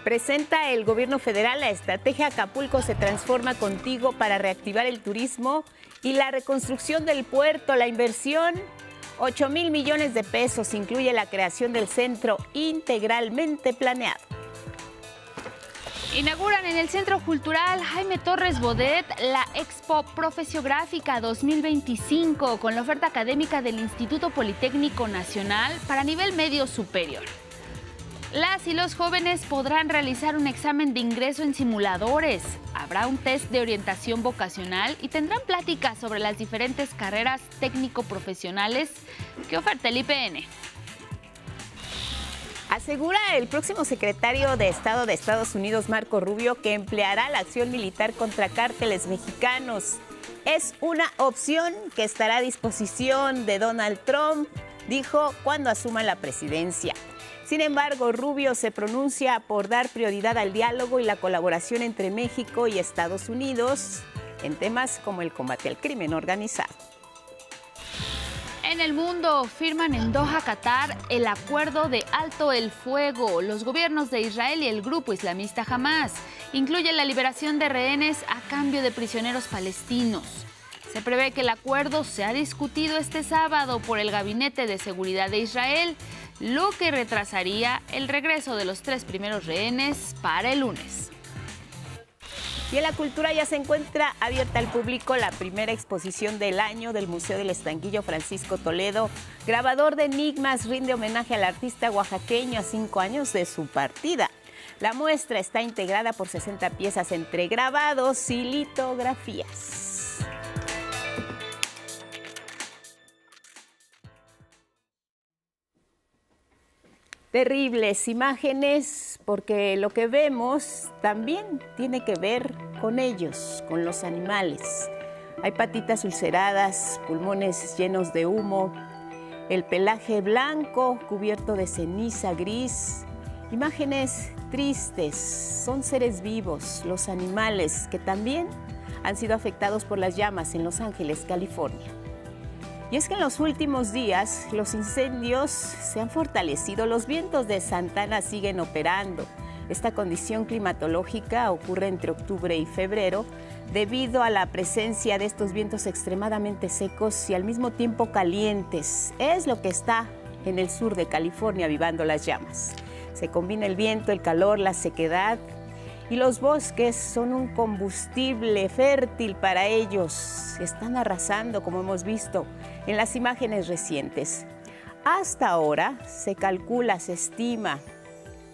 Presenta el gobierno federal la estrategia Acapulco se transforma contigo para reactivar el turismo y la reconstrucción del puerto. La inversión, 8,000 millones de pesos, incluye la creación del centro integralmente planeado. Inauguran en el Centro Cultural Jaime Torres Bodet la Expo Profesiográfica 2025 con la oferta académica del Instituto Politécnico Nacional para nivel medio superior. Las y los jóvenes podrán realizar un examen de ingreso en simuladores. Habrá un test de orientación vocacional y tendrán pláticas sobre las diferentes carreras técnico-profesionales que oferta el IPN. Asegura el próximo secretario de Estado de Estados Unidos, Marco Rubio, que empleará la acción militar contra cárteles mexicanos. Es una opción que estará a disposición de Donald Trump, dijo cuando asuma la presidencia. Sin embargo, Rubio se pronuncia por dar prioridad al diálogo y la colaboración entre México y Estados Unidos en temas como el combate al crimen organizado. En el mundo, firman en Doha, Qatar, el acuerdo de alto el fuego. Los gobiernos de Israel y el grupo islamista Hamás incluyen la liberación de rehenes a cambio de prisioneros palestinos. Se prevé que el acuerdo sea discutido este sábado por el Gabinete de Seguridad de Israel, lo que retrasaría el regreso de los 3 primeros rehenes para el lunes. Y en la cultura ya se encuentra abierta al público la primera exposición del año del Museo del Estanquillo. Francisco Toledo, grabador de enigmas, rinde homenaje al artista oaxaqueño a 5 años de su partida. La muestra está integrada por 60 piezas entre grabados y litografías. Terribles imágenes, porque lo que vemos también tiene que ver con ellos, con los animales. Hay patitas ulceradas, pulmones llenos de humo, el pelaje blanco cubierto de ceniza gris. Imágenes tristes, son seres vivos, los animales que también han sido afectados por las llamas en Los Ángeles, California. Y es que en los últimos días los incendios se han fortalecido, los vientos de Santa Ana siguen operando. Esta condición climatológica ocurre entre octubre y febrero debido a la presencia de estos vientos extremadamente secos y al mismo tiempo calientes. Es lo que está en el sur de California avivando las llamas. Se combina el viento, el calor, la sequedad y los bosques son un combustible fértil para ellos. Están arrasando, como hemos visto en las imágenes recientes. Hasta ahora se calcula, se estima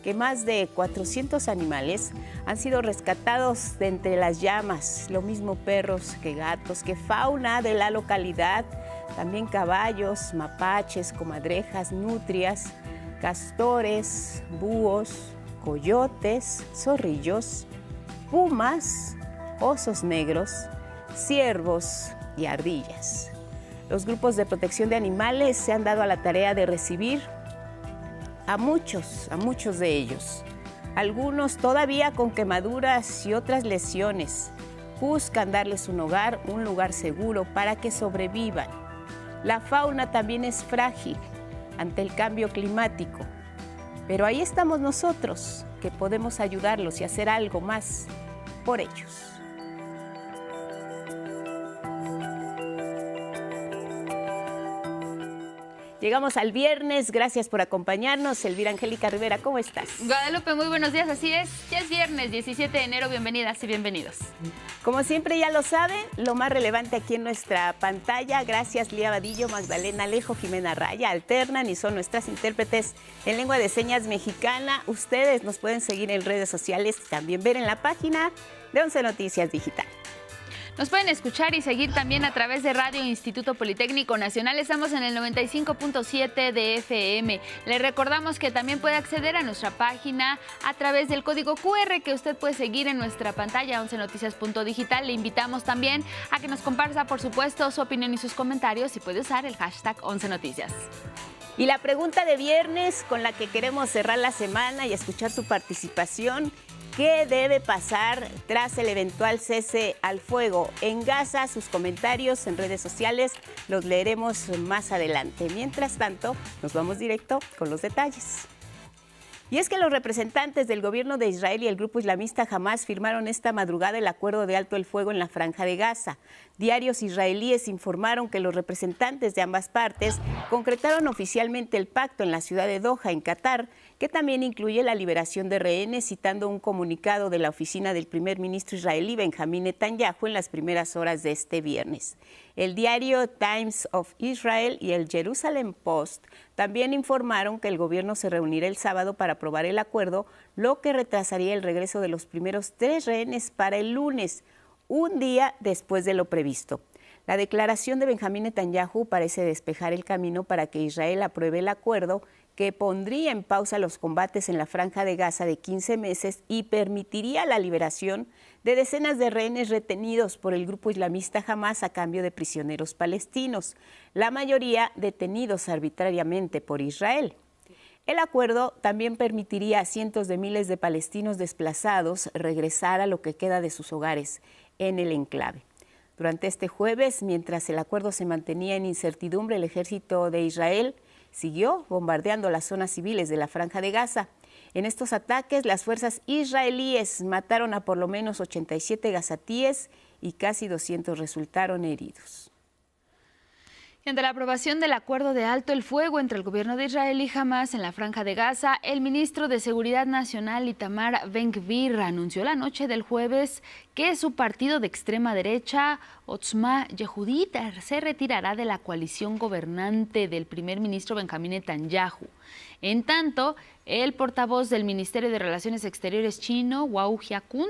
que más de 400 animales han sido rescatados de entre las llamas, lo mismo perros que gatos, que fauna de la localidad, también caballos, mapaches, comadrejas, nutrias, castores, búhos, coyotes, zorrillos, pumas, osos negros, ciervos y ardillas. Los grupos de protección de animales se han dado a la tarea de recibir a muchos de ellos. Algunos todavía con quemaduras y otras lesiones. Buscan darles un hogar, un lugar seguro para que sobrevivan. La fauna también es frágil ante el cambio climático, pero ahí estamos nosotros, que podemos ayudarlos y hacer algo más por ellos. Llegamos al viernes, gracias por acompañarnos. Elvira Angélica Rivera, ¿cómo estás? Guadalupe, muy buenos días, así es. Ya es viernes, 17 de enero, bienvenidas y bienvenidos. Como siempre ya lo saben, lo más relevante aquí en nuestra pantalla. Gracias Lía Vadillo, Magdalena Alejo, Jimena Raya, alternan y son nuestras intérpretes en lengua de señas mexicana. Ustedes nos pueden seguir en redes sociales y también ver en la página de 11 Noticias Digital. Nos pueden escuchar y seguir también a través de Radio Instituto Politécnico Nacional. Estamos en el 95.7 de FM. Le recordamos que también puede acceder a nuestra página a través del código QR que usted puede seguir en nuestra pantalla 11noticias.digital. Le invitamos también a que nos comparta, por supuesto, su opinión y sus comentarios y puede usar el hashtag 11noticias. Y la pregunta de viernes con la que queremos cerrar la semana y escuchar su participación: ¿qué debe pasar tras el eventual cese al fuego en Gaza? Sus comentarios en redes sociales los leeremos más adelante. Mientras tanto, nos vamos directo con los detalles. Y es que los representantes del gobierno de Israel y el grupo islamista Hamás firmaron esta madrugada el acuerdo de alto el fuego en la Franja de Gaza. Diarios israelíes informaron que los representantes de ambas partes concretaron oficialmente el pacto en la ciudad de Doha, en Qatar, que también incluye la liberación de rehenes, citando un comunicado de la oficina del primer ministro israelí Benjamín Netanyahu en las primeras horas de este viernes. El diario Times of Israel y el Jerusalem Post también informaron que el gobierno se reunirá el sábado para aprobar el acuerdo, lo que retrasaría el regreso de los primeros 3 rehenes para el lunes, un día después de lo previsto. La declaración de Benjamín Netanyahu parece despejar el camino para que Israel apruebe el acuerdo, que pondría en pausa los combates en la Franja de Gaza de 15 meses y permitiría la liberación de decenas de rehenes retenidos por el grupo islamista Hamás a cambio de prisioneros palestinos, la mayoría detenidos arbitrariamente por Israel. El acuerdo también permitiría a cientos de miles de palestinos desplazados regresar a lo que queda de sus hogares en el enclave. Durante este jueves, mientras el acuerdo se mantenía en incertidumbre, el ejército de Israel siguió bombardeando las zonas civiles de la Franja de Gaza. En estos ataques, las fuerzas israelíes mataron a por lo menos 87 gazatíes y casi 200 resultaron heridos. Y ante la aprobación del acuerdo de alto el fuego entre el gobierno de Israel y Hamás en la Franja de Gaza, el ministro de Seguridad Nacional, Itamar Ben-Gvir, anunció la noche del jueves que su partido de extrema derecha, Otzma Yehudit, se retirará de la coalición gobernante del primer ministro Benjamín Netanyahu. En tanto, el portavoz del Ministerio de Relaciones Exteriores chino, Wang Jiakun,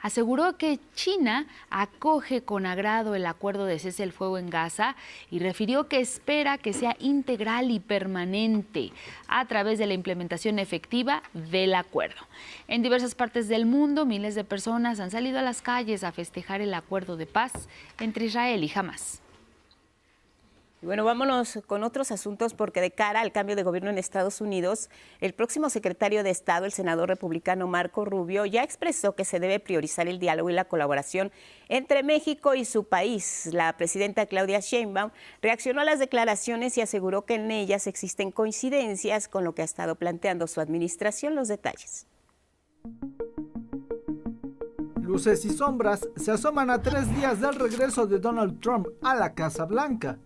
aseguró que China acoge con agrado el acuerdo de cese el fuego en Gaza y refirió que espera que sea integral y permanente a través de la implementación efectiva del acuerdo. En diversas partes del mundo, miles de personas han salido a las calles a festejar el acuerdo de paz entre Israel y Hamás. Y bueno, vámonos con otros asuntos, porque de cara al cambio de gobierno en Estados Unidos, el próximo secretario de Estado, el senador republicano Marco Rubio, ya expresó que se debe priorizar el diálogo y la colaboración entre México y su país. La presidenta Claudia Sheinbaum reaccionó a las declaraciones y aseguró que en ellas existen coincidencias con lo que ha estado planteando su administración. Los detalles. Luces y sombras se asoman a 3 días del regreso de Donald Trump a la Casa Blanca.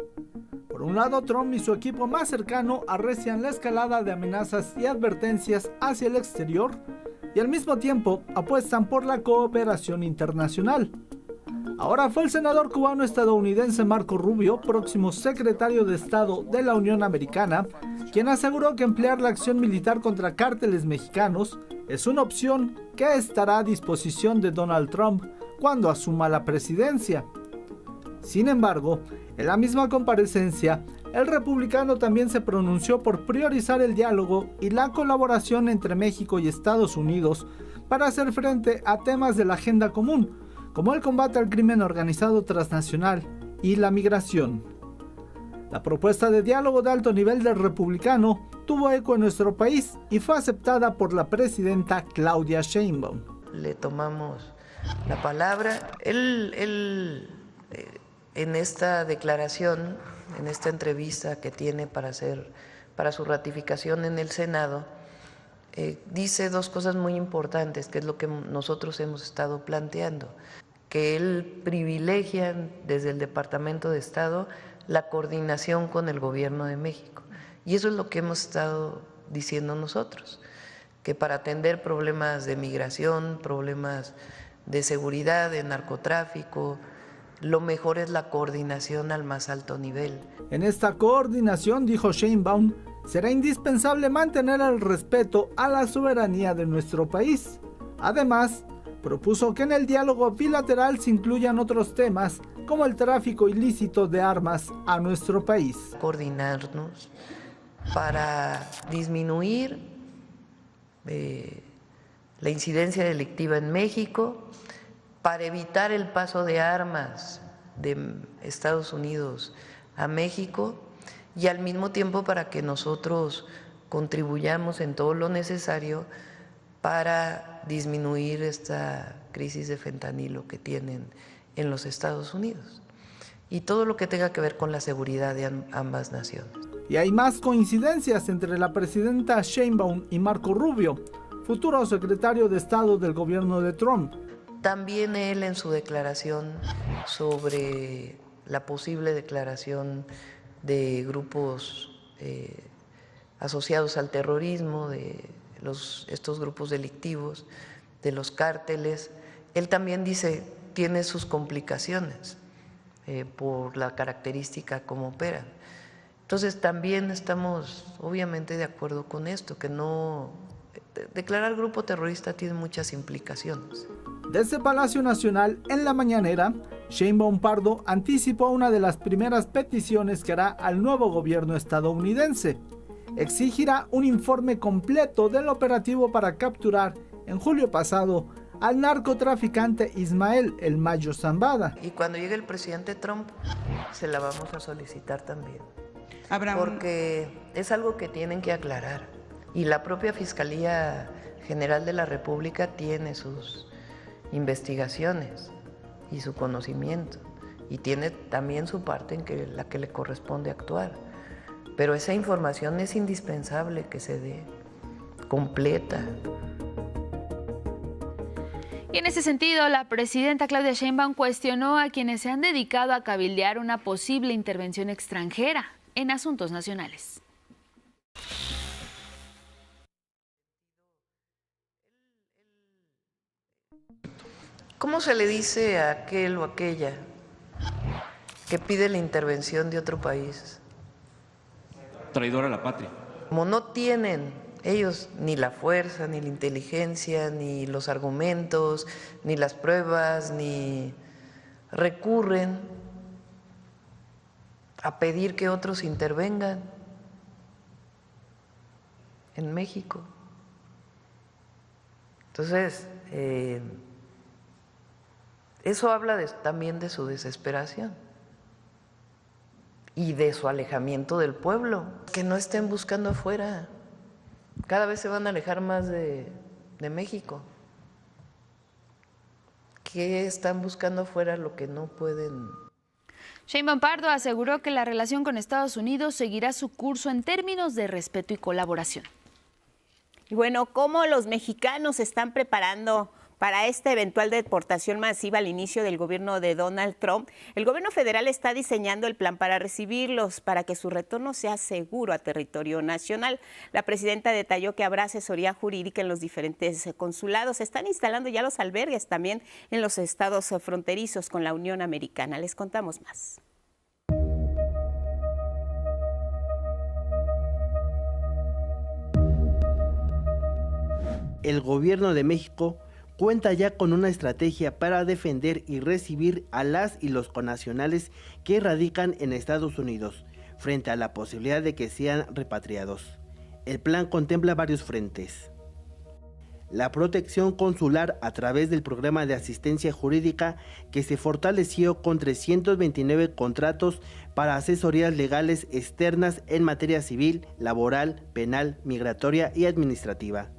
Por un lado, Trump y su equipo más cercano arrecian la escalada de amenazas y advertencias hacia el exterior y al mismo tiempo apuestan por la cooperación internacional. Ahora fue el senador cubano-estadounidense Marco Rubio, próximo secretario de Estado de la Unión Americana, quien aseguró que emplear la acción militar contra cárteles mexicanos es una opción que estará a disposición de Donald Trump cuando asuma la presidencia. Sin embargo, en la misma comparecencia, el republicano también se pronunció por priorizar el diálogo y la colaboración entre México y Estados Unidos para hacer frente a temas de la agenda común, como el combate al crimen organizado transnacional y la migración. La propuesta de diálogo de alto nivel del republicano tuvo eco en nuestro país y fue aceptada por la presidenta Claudia Sheinbaum. Le tomamos la palabra. En esta declaración, en esta entrevista que tiene para su ratificación en el Senado, dice 2 cosas muy importantes, que es lo que nosotros hemos estado planteando, que él privilegia desde el Departamento de Estado la coordinación con el Gobierno de México. Y eso es lo que hemos estado diciendo nosotros, que para atender problemas de migración, problemas de seguridad, de narcotráfico, lo mejor es la coordinación al más alto nivel. En esta coordinación, dijo Sheinbaum, será indispensable mantener el respeto a la soberanía de nuestro país. Además, propuso que en el diálogo bilateral se incluyan otros temas como el tráfico ilícito de armas a nuestro país. Coordinarnos para disminuir la incidencia delictiva en México, para evitar el paso de armas de Estados Unidos a México y al mismo tiempo para que nosotros contribuyamos en todo lo necesario para disminuir esta crisis de fentanilo que tienen en los Estados Unidos y todo lo que tenga que ver con la seguridad de ambas naciones. Y hay más coincidencias entre la presidenta Sheinbaum y Marco Rubio, futuro secretario de Estado del gobierno de Trump. También él en su declaración sobre la posible declaración de grupos asociados al terrorismo, de estos grupos delictivos, de los cárteles, él también dice tiene sus complicaciones por la característica como operan. Entonces también estamos obviamente de acuerdo con esto, que no declarar grupo terrorista tiene muchas implicaciones. Desde Palacio Nacional, en la mañanera, Sheinbaum Pardo anticipó una de las primeras peticiones que hará al nuevo gobierno estadounidense. Exigirá un informe completo del operativo para capturar, en julio pasado, al narcotraficante Ismael El Mayo Zambada. Y cuando llegue el presidente Trump, se la vamos a solicitar también. Porque es algo que tienen que aclarar. Y la propia Fiscalía General de la República tiene sus investigaciones y su conocimiento. Y tiene también su parte en la que le corresponde actuar. Pero esa información es indispensable que se dé completa. Y en ese sentido, la presidenta Claudia Sheinbaum cuestionó a quienes se han dedicado a cabildear una posible intervención extranjera en asuntos nacionales. ¿Cómo se le dice a aquel o aquella que pide la intervención de otro país? Traidor a la patria. Como no tienen ellos ni la fuerza, ni la inteligencia, ni los argumentos, ni las pruebas, ni recurren a pedir que otros intervengan en México. Entonces, eso habla también de su desesperación y de su alejamiento del pueblo, que no estén buscando afuera. Cada vez se van a alejar más de México. ¿Qué están buscando afuera lo que no pueden? Sheinbaum Pardo aseguró que la relación con Estados Unidos seguirá su curso en términos de respeto y colaboración. Y bueno, ¿cómo los mexicanos se están preparando para esta eventual deportación masiva al inicio del gobierno de Donald Trump? El gobierno federal está diseñando el plan para recibirlos, para que su retorno sea seguro a territorio nacional. La presidenta detalló que habrá asesoría jurídica en los diferentes consulados. Se están instalando ya los albergues también en los estados fronterizos con la Unión Americana. Les contamos más. El gobierno de México cuenta ya con una estrategia para defender y recibir a las y los connacionales que radican en Estados Unidos, frente a la posibilidad de que sean repatriados. El plan contempla varios frentes. La protección consular a través del programa de asistencia jurídica que se fortaleció con 329 contratos para asesorías legales externas en materia civil, laboral, penal, migratoria y administrativa.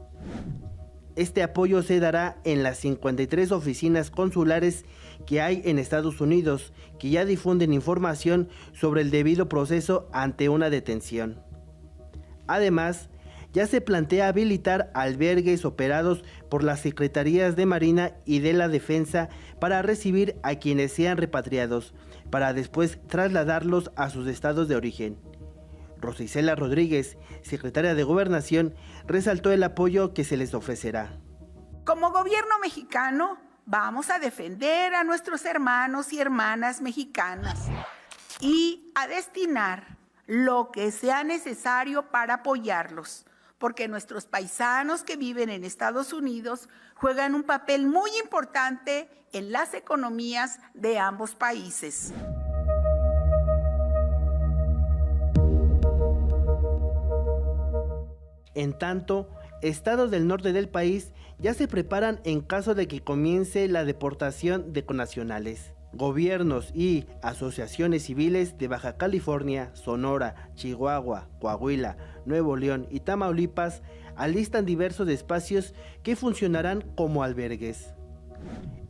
Este apoyo se dará en las 53 oficinas consulares que hay en Estados Unidos, que ya difunden información sobre el debido proceso ante una detención. Además, ya se plantea habilitar albergues operados por las Secretarías de Marina y de la Defensa para recibir a quienes sean repatriados, para después trasladarlos a sus estados de origen. Rosa Isela Rodríguez, secretaria de Gobernación, resaltó el apoyo que se les ofrecerá. Como gobierno mexicano, vamos a defender a nuestros hermanos y hermanas mexicanas y a destinar lo que sea necesario para apoyarlos, porque nuestros paisanos que viven en Estados Unidos juegan un papel muy importante en las economías de ambos países. En tanto, estados del norte del país ya se preparan en caso de que comience la deportación de connacionales. Gobiernos y asociaciones civiles de Baja California, Sonora, Chihuahua, Coahuila, Nuevo León y Tamaulipas alistan diversos espacios que funcionarán como albergues.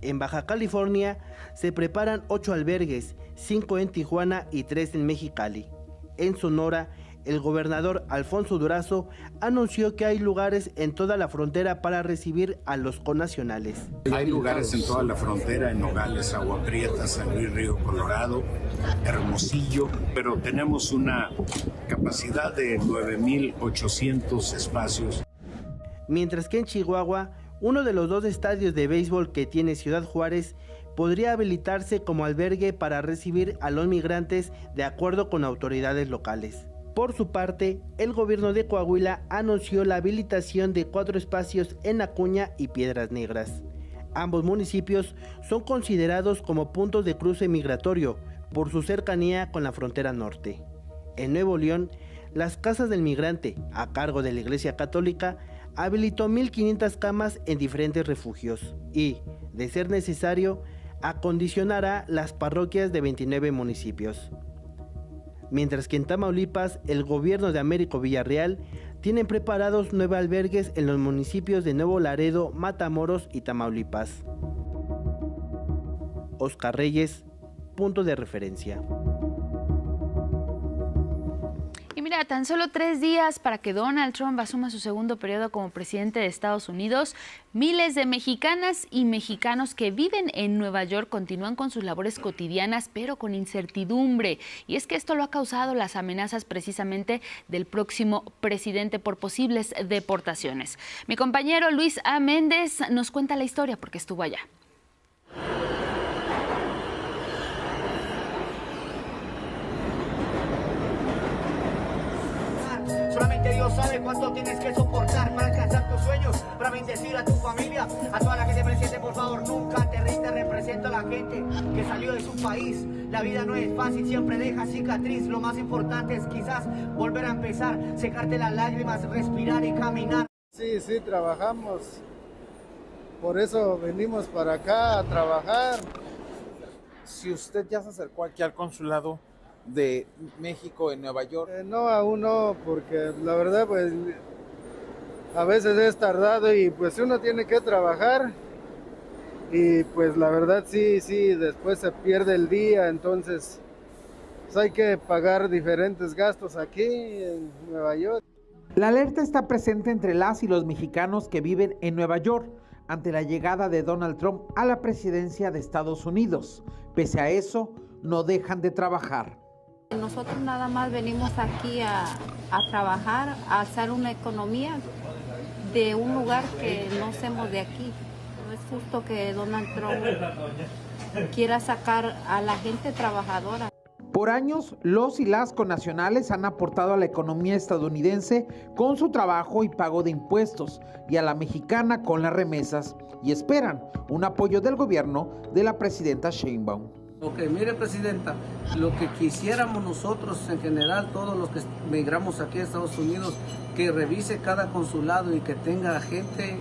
En Baja California se preparan 8 albergues, 5 en Tijuana y 3 en Mexicali. En Sonora, el gobernador Alfonso Durazo anunció que hay lugares en toda la frontera para recibir a los connacionales. Hay lugares en toda la frontera, en Nogales, Agua Prieta, San Luis Río Colorado, Hermosillo, pero tenemos una capacidad de 9,800 espacios. Mientras que en Chihuahua, uno de los 2 estadios de béisbol que tiene Ciudad Juárez podría habilitarse como albergue para recibir a los migrantes de acuerdo con autoridades locales. Por su parte, el gobierno de Coahuila anunció la habilitación de 4 espacios en Acuña y Piedras Negras. Ambos municipios son considerados como puntos de cruce migratorio por su cercanía con la frontera norte. En Nuevo León, las Casas del Migrante, a cargo de la Iglesia Católica, habilitó 1,500 camas en diferentes refugios y, de ser necesario, acondicionará las parroquias de 29 municipios. Mientras que en Tamaulipas, el gobierno de Américo Villarreal tiene preparados 9 albergues en los municipios de Nuevo Laredo, Matamoros y Tamaulipas. Oscar Reyes, punto de referencia. Y mira, tan solo 3 días para que Donald Trump asuma su segundo periodo como presidente de Estados Unidos, miles de mexicanas y mexicanos que viven en Nueva York continúan con sus labores cotidianas, pero con incertidumbre. Y es que esto lo ha causado las amenazas precisamente del próximo presidente por posibles deportaciones. Mi compañero Luis A. Méndez nos cuenta la historia porque estuvo allá. Solamente Dios sabe cuánto tienes que soportar para alcanzar tus sueños, para bendecir a tu familia, a toda la gente presente, por favor, nunca te rindas, representa a la gente que salió de su país. La vida no es fácil, siempre deja cicatriz, lo más importante es quizás volver a empezar, secarte las lágrimas, respirar y caminar. Sí, trabajamos, por eso venimos para acá a trabajar. Si usted ya se acercó aquí al consulado de México en Nueva York. No, aún no, porque la verdad pues a veces es tardado y pues uno tiene que trabajar y pues la verdad sí, después se pierde el día, entonces pues hay que pagar diferentes gastos aquí en Nueva York. La alerta está presente entre las y los mexicanos que viven en Nueva York ante la llegada de Donald Trump a la presidencia de Estados Unidos. Pese a eso, no dejan de trabajar. Nosotros nada más venimos aquí a trabajar, a hacer una economía de un lugar que no somos de aquí. No es justo que Donald Trump quiera sacar a la gente trabajadora. Por años, los y las connacionales han aportado a la economía estadounidense con su trabajo y pago de impuestos, y a la mexicana con las remesas, y esperan un apoyo del gobierno de la presidenta Sheinbaum. Ok, mire, presidenta, lo que quisiéramos nosotros en general, todos los que migramos aquí a Estados Unidos, que revise cada consulado y que tenga gente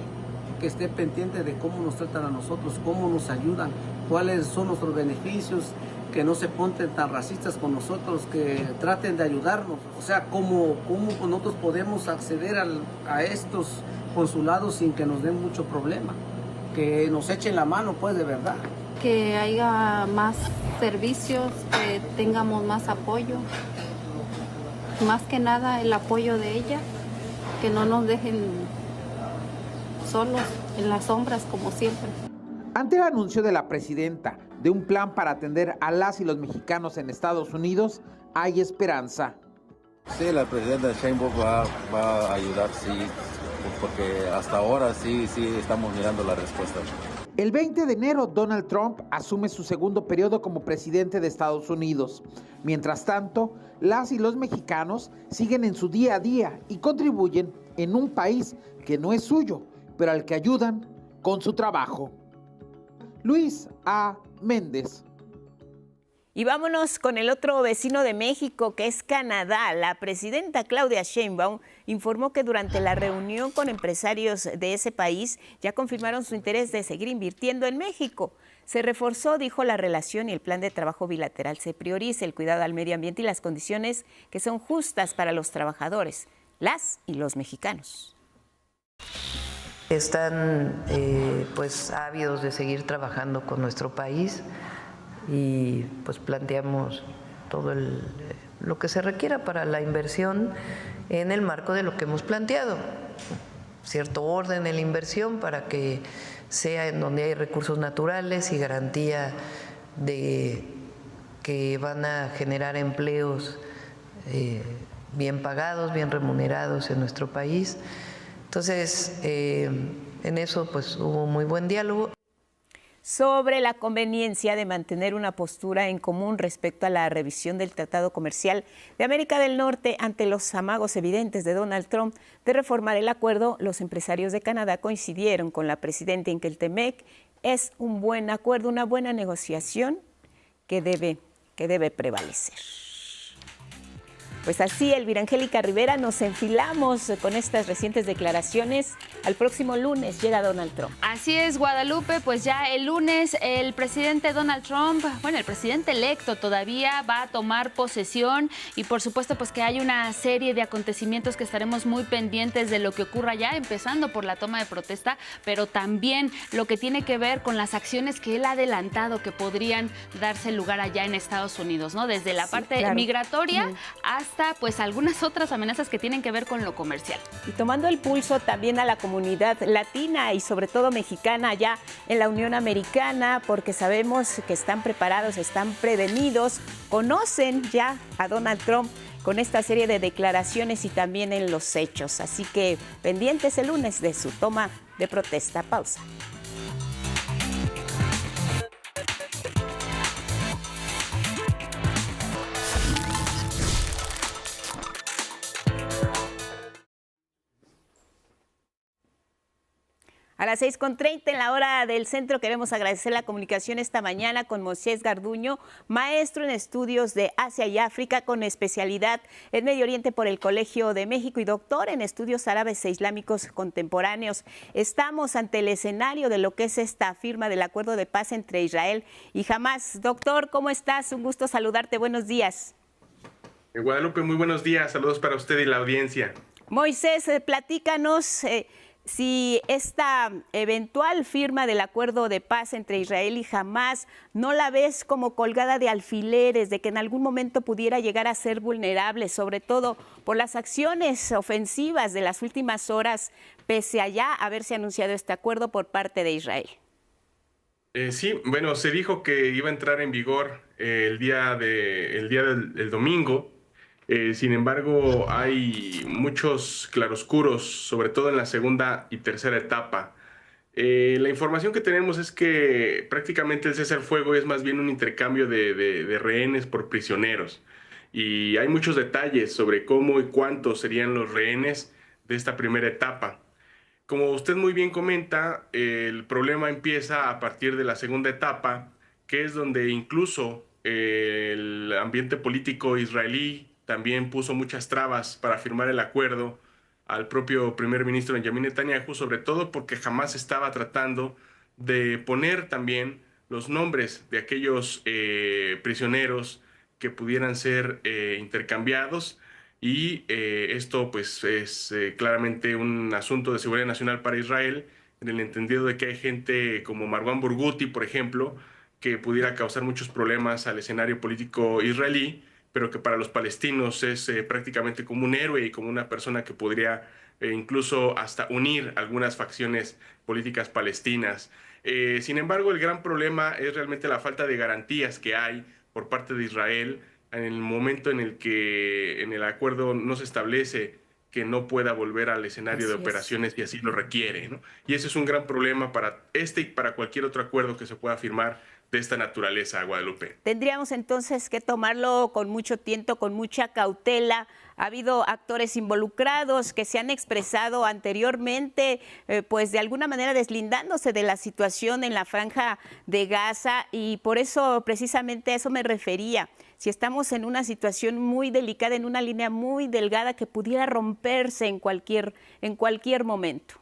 que esté pendiente de cómo nos tratan a nosotros, cómo nos ayudan, cuáles son nuestros beneficios, que no se pongan tan racistas con nosotros, que traten de ayudarnos. O sea, cómo nosotros podemos acceder a estos consulados sin que nos den mucho problema, que nos echen la mano, pues, de verdad. Que haya más servicios, que tengamos más apoyo, más que nada el apoyo de ella, que no nos dejen solos en las sombras como siempre. Ante el anuncio de la presidenta de un plan para atender a las y los mexicanos en Estados Unidos, hay esperanza. Sí, la presidenta Sheinbaum va a ayudar, sí, porque hasta ahora sí estamos mirando la respuesta. El 20 de enero, Donald Trump asume su segundo periodo como presidente de Estados Unidos. Mientras tanto, las y los mexicanos siguen en su día a día y contribuyen en un país que no es suyo, pero al que ayudan con su trabajo. Luis A. Méndez. Y vámonos con el otro vecino de México, que es Canadá. La presidenta Claudia Sheinbaum informó que durante la reunión con empresarios de ese país ya confirmaron su interés de seguir invirtiendo en México. Se reforzó, dijo, la relación y el plan de trabajo bilateral. Se prioriza el cuidado al medio ambiente y las condiciones que son justas para los trabajadores, las y los mexicanos. Están pues ávidos de seguir trabajando con nuestro país y pues planteamos todo lo que se requiera para la inversión en el marco de lo que hemos planteado. Cierto orden en la inversión para que sea en donde hay recursos naturales y garantía de que van a generar empleos bien pagados, bien remunerados en nuestro país. Entonces, en eso pues hubo muy buen diálogo. Sobre la conveniencia de mantener una postura en común respecto a la revisión del Tratado Comercial de América del Norte ante los amagos evidentes de Donald Trump de reformar el acuerdo, los empresarios de Canadá coincidieron con la presidenta en que el TEMEC es un buen acuerdo, una buena negociación que debe prevalecer. Pues así, Elvira Angélica Rivera, nos enfilamos con estas recientes declaraciones. Al próximo lunes llega Donald Trump. Así es, Guadalupe, pues ya el lunes el presidente Donald Trump, bueno, el presidente electo todavía va a tomar posesión y por supuesto pues que hay una serie de acontecimientos que estaremos muy pendientes de lo que ocurra ya, empezando por la toma de protesta, pero también lo que tiene que ver con las acciones que él ha adelantado que podrían darse lugar allá en Estados Unidos, ¿no? Desde la parte migratoria hasta pues algunas otras amenazas que tienen que ver con lo comercial. Y tomando el pulso también a la comunidad latina y sobre todo mexicana allá en la Unión Americana, porque sabemos que están preparados, están prevenidos, conocen ya a Donald Trump con esta serie de declaraciones y también en los hechos. Así que pendientes el lunes de su toma de protesta. Pausa. A las 6:30 en la hora del centro queremos agradecer la comunicación esta mañana con Moisés Garduño, maestro en estudios de Asia y África con especialidad en Medio Oriente por el Colegio de México y doctor en estudios árabes e islámicos contemporáneos. Estamos ante el escenario de lo que es esta firma del acuerdo de paz entre Israel y Hamás. Doctor, ¿cómo estás? Un gusto saludarte. Buenos días. Guadalupe, muy buenos días. Saludos para usted y la audiencia. Moisés, platícanos si esta eventual firma del acuerdo de paz entre Israel y Hamás no la ves como colgada de alfileres, de que en algún momento pudiera llegar a ser vulnerable, sobre todo por las acciones ofensivas de las últimas horas, pese a ya haberse anunciado este acuerdo por parte de Israel. Sí, bueno, se dijo que iba a entrar en vigor el día del domingo. Sin embargo, hay muchos claroscuros, sobre todo en la segunda y tercera etapa. La información que tenemos es que prácticamente el cese al fuego es más bien un intercambio de rehenes por prisioneros. Y hay muchos detalles sobre cómo y cuántos serían los rehenes de esta primera etapa. Como usted muy bien comenta, el problema empieza a partir de la segunda etapa, que es donde incluso el ambiente político israelí también puso muchas trabas para firmar el acuerdo al propio primer ministro Benjamin Netanyahu, sobre todo porque Hamás estaba tratando de poner también los nombres de aquellos prisioneros que pudieran ser intercambiados y esto pues es claramente un asunto de seguridad nacional para Israel, en el entendido de que hay gente como Marwan Burguti, por ejemplo, que pudiera causar muchos problemas al escenario político israelí, pero que para los palestinos es prácticamente como un héroe y como una persona que podría incluso hasta unir algunas facciones políticas palestinas. Sin embargo, el gran problema es realmente la falta de garantías que hay por parte de Israel en el momento en el que en el acuerdo no se establece que no pueda volver al escenario de operaciones y así lo requiere, ¿no? Y ese es un gran problema para este y para cualquier otro acuerdo que se pueda firmar de esta naturaleza, Guadalupe. Tendríamos entonces que tomarlo con mucho tiento, con mucha cautela. Ha habido actores involucrados que se han expresado anteriormente, pues de alguna manera deslindándose de la situación en la franja de Gaza y por eso precisamente a eso me refería. Si estamos en una situación muy delicada, en una línea muy delgada que pudiera romperse en cualquier momento.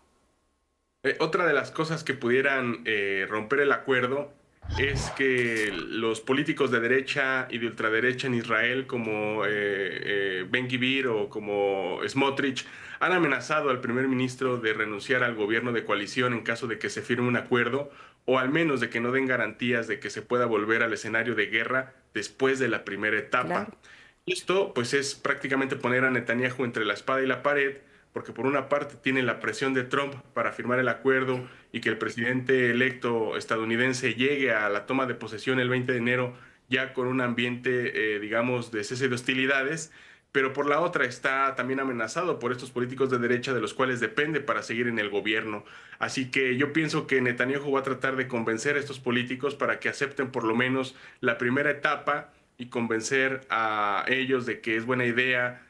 Otra de las cosas que pudieran romper el acuerdo es que los políticos de derecha y de ultraderecha en Israel, como Ben-Gvir o como Smotrich, han amenazado al primer ministro de renunciar al gobierno de coalición en caso de que se firme un acuerdo, o al menos de que no den garantías de que se pueda volver al escenario de guerra después de la primera etapa. Claro. Esto pues es prácticamente poner a Netanyahu entre la espada y la pared, porque por una parte tiene la presión de Trump para firmar el acuerdo y que el presidente electo estadounidense llegue a la toma de posesión el 20 de enero ya con un ambiente, digamos, de cese de hostilidades, pero por la otra está también amenazado por estos políticos de derecha de los cuales depende para seguir en el gobierno. Así que yo pienso que Netanyahu va a tratar de convencer a estos políticos para que acepten por lo menos la primera etapa y convencer a ellos de que es buena idea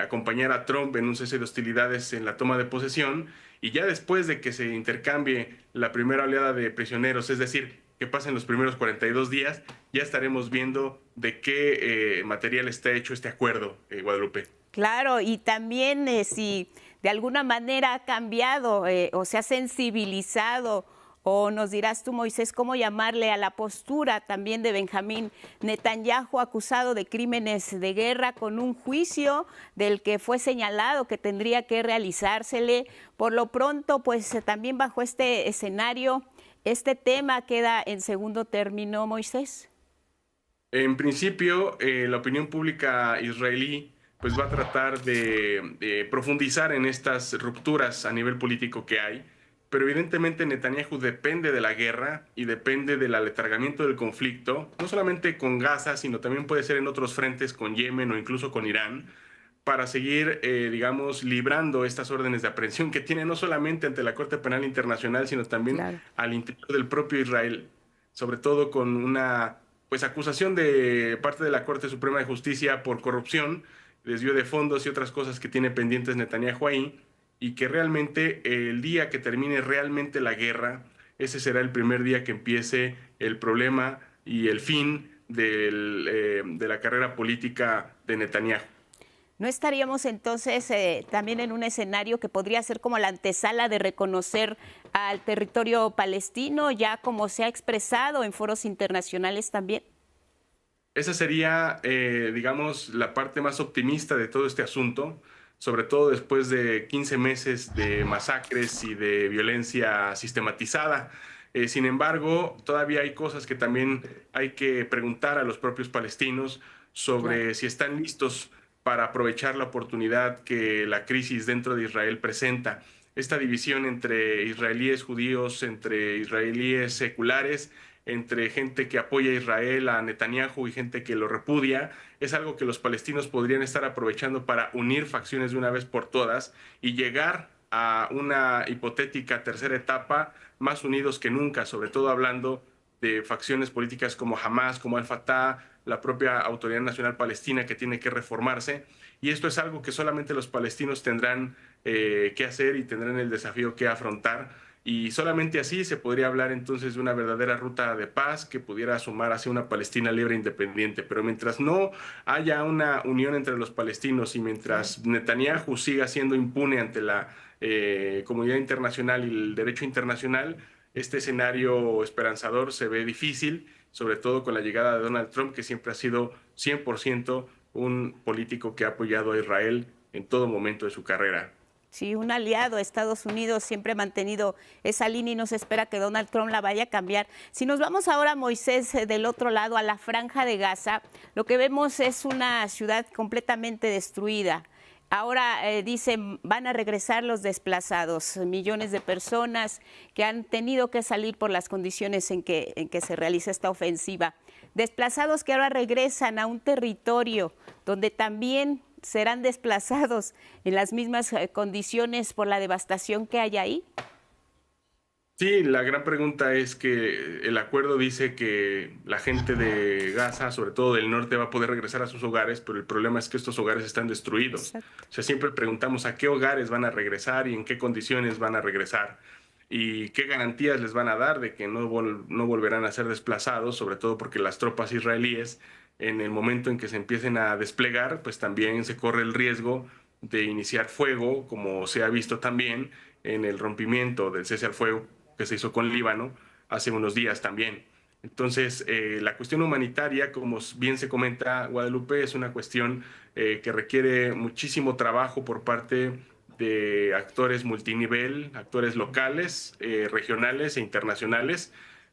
acompañar a Trump en un cese de hostilidades en la toma de posesión, y ya después de que se intercambie la primera oleada de prisioneros, es decir, que pasen los primeros 42 días, ya estaremos viendo de qué material está hecho este acuerdo, Guadalupe. Claro, y también si de alguna manera ha cambiado o se ha sensibilizado, o nos dirás tú, Moisés, cómo llamarle a la postura también de Benjamín Netanyahu, acusado de crímenes de guerra, con un juicio del que fue señalado que tendría que realizársele. Por lo pronto, pues también bajo este escenario, este tema queda en segundo término, Moisés. En principio, la opinión pública israelí pues va a tratar de profundizar en estas rupturas a nivel político que hay. Pero evidentemente Netanyahu depende de la guerra y depende del aletargamiento del conflicto, no solamente con Gaza, sino también puede ser en otros frentes, con Yemen o incluso con Irán, para seguir, digamos, librando estas órdenes de aprehensión que tiene no solamente ante la Corte Penal Internacional, sino también al interior del propio Israel, sobre todo con una pues acusación de parte de la Corte Suprema de Justicia por corrupción, desvío de fondos y otras cosas que tiene pendientes Netanyahu ahí, y que realmente el día que termine realmente la guerra, ese será el primer día que empiece el problema y el fin de la carrera política de Netanyahu. ¿No estaríamos entonces también en un escenario que podría ser como la antesala de reconocer al territorio palestino, ya como se ha expresado en foros internacionales también? Esa sería, digamos, la parte más optimista de todo este asunto, sobre todo después de 15 meses de masacres y de violencia sistematizada. Sin embargo, todavía hay cosas que también hay que preguntar a los propios palestinos sobre si están listos para aprovechar la oportunidad que la crisis dentro de Israel presenta. Esta división entre israelíes judíos, entre israelíes seculares, entre gente que apoya a Israel, a Netanyahu, y gente que lo repudia, es algo que los palestinos podrían estar aprovechando para unir facciones de una vez por todas y llegar a una hipotética tercera etapa más unidos que nunca, sobre todo hablando de facciones políticas como Hamas, como Al-Fatah, la propia Autoridad Nacional Palestina, que tiene que reformarse. Y esto es algo que solamente los palestinos tendrán que hacer y tendrán el desafío que afrontar. Y solamente así se podría hablar entonces de una verdadera ruta de paz que pudiera sumar hacia una Palestina libre e independiente. Pero mientras no haya una unión entre los palestinos y mientras Netanyahu siga siendo impune ante la comunidad internacional y el derecho internacional, este escenario esperanzador se ve difícil, sobre todo con la llegada de Donald Trump, que siempre ha sido 100% un político que ha apoyado a Israel en todo momento de su carrera. Sí, un aliado. Estados Unidos siempre ha mantenido esa línea y no se espera que Donald Trump la vaya a cambiar. Si nos vamos ahora, Moisés, del otro lado, a la Franja de Gaza, lo que vemos es una ciudad completamente destruida. Ahora dicen, van a regresar los desplazados, millones de personas que han tenido que salir por las condiciones en que se realiza esta ofensiva. Desplazados que ahora regresan a un territorio donde también serán desplazados en las mismas condiciones por la devastación que hay ahí. Sí, la gran pregunta es que el acuerdo dice que la gente de Gaza, sobre todo del norte, va a poder regresar a sus hogares, pero el problema es que estos hogares están destruidos. Exacto. O sea, siempre preguntamos a qué hogares van a regresar y en qué condiciones van a regresar y qué garantías les van a dar de que no volverán a ser desplazados, sobre todo porque las tropas israelíes, en el momento en que se empiecen a desplegar, pues también se corre el riesgo de iniciar fuego, como se ha visto también en el rompimiento del cese al fuego que se hizo con Líbano hace unos días también. Entonces, la cuestión humanitaria, como bien se comenta, Guadalupe, es una cuestión que requiere muchísimo trabajo por parte de actores multinivel, actores locales, regionales e internacionales.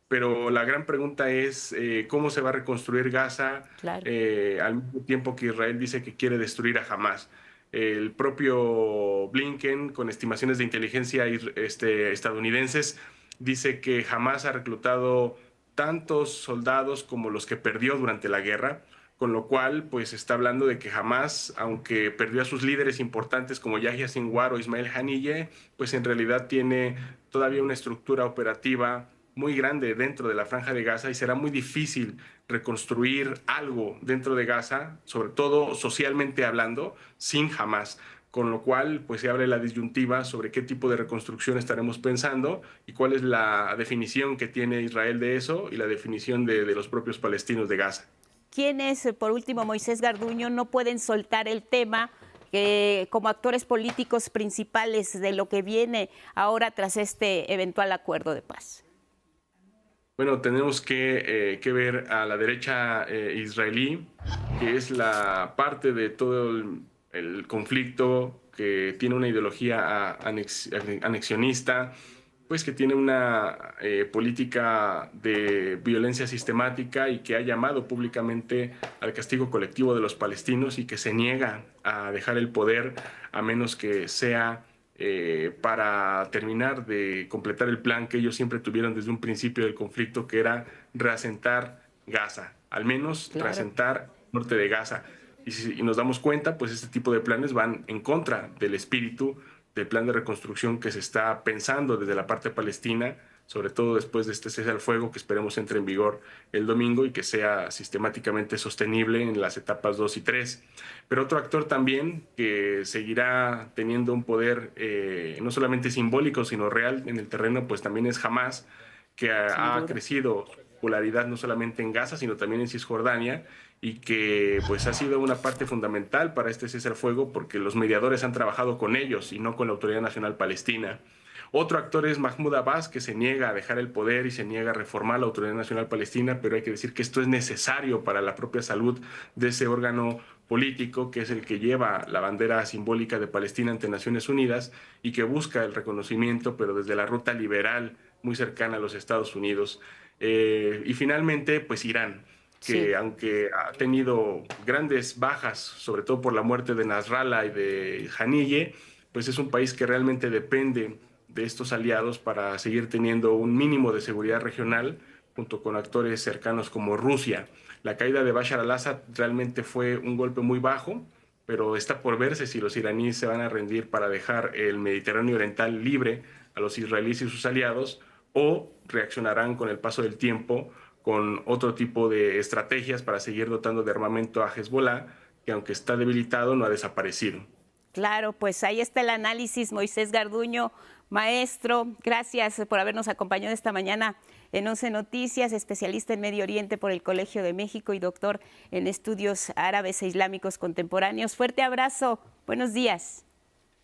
Pero la gran pregunta es cómo se va a reconstruir Gaza al mismo tiempo que Israel dice que quiere destruir a Hamás. El propio Blinken, con estimaciones de inteligencia estadounidenses, dice que Hamás ha reclutado tantos soldados como los que perdió durante la guerra, con lo cual pues está hablando de que Hamás, aunque perdió a sus líderes importantes como Yahya Sinwar o Ismail Haniyeh, pues en realidad tiene todavía una estructura operativa muy grande dentro de la Franja de Gaza y será muy difícil reconstruir algo dentro de Gaza, sobre todo socialmente hablando, sin Hamás. Con lo cual, pues se abre la disyuntiva sobre qué tipo de reconstrucción estaremos pensando y cuál es la definición que tiene Israel de eso y la definición de los propios palestinos de Gaza. ¿Quiénes, por último, Moisés Garduño, no pueden soltar el tema como actores políticos principales de lo que viene ahora tras este eventual acuerdo de paz? Bueno, tenemos que ver a la derecha israelí, que es la parte de todo el conflicto, que tiene una ideología anexionista, pues que tiene una política de violencia sistemática y que ha llamado públicamente al castigo colectivo de los palestinos y que se niega a dejar el poder a menos que sea para terminar de completar el plan que ellos siempre tuvieron desde un principio del conflicto, que era reasentar Gaza, al menos reasentar el norte de Gaza. Y si nos damos cuenta, pues este tipo de planes van en contra del espíritu del plan de reconstrucción que se está pensando desde la parte palestina, sobre todo después de este cese al fuego que esperemos entre en vigor el domingo y que sea sistemáticamente sostenible en las etapas 2 y 3. Pero otro actor también que seguirá teniendo un poder no solamente simbólico, sino real en el terreno, pues también es Hamás, que ha crecido su popularidad no solamente en Gaza, sino también en Cisjordania, y que pues ha sido una parte fundamental para este cese al fuego porque los mediadores han trabajado con ellos y no con la Autoridad Nacional Palestina. Otro actor es Mahmoud Abbas, que se niega a dejar el poder y se niega a reformar la Autoridad Nacional Palestina, pero hay que decir que esto es necesario para la propia salud de ese órgano político, que es el que lleva la bandera simbólica de Palestina ante Naciones Unidas y que busca el reconocimiento, pero desde la ruta liberal muy cercana a los Estados Unidos. Y finalmente, pues Irán, que aunque ha tenido grandes bajas, sobre todo por la muerte de Nasrallah y de Haniyeh, pues es un país que realmente depende de estos aliados para seguir teniendo un mínimo de seguridad regional, junto con actores cercanos como Rusia. La caída de Bashar al-Assad realmente fue un golpe muy bajo, pero está por verse si los iraníes se van a rendir para dejar el Mediterráneo Oriental libre a los israelíes y sus aliados, o reaccionarán con el paso del tiempo con otro tipo de estrategias para seguir dotando de armamento a Hezbollah, que aunque está debilitado, no ha desaparecido. Claro, pues ahí está el análisis, Moisés Garduño. Maestro, gracias por habernos acompañado esta mañana en 11 Noticias, especialista en Medio Oriente por el Colegio de México y doctor en estudios árabes e islámicos contemporáneos. Fuerte abrazo, buenos días.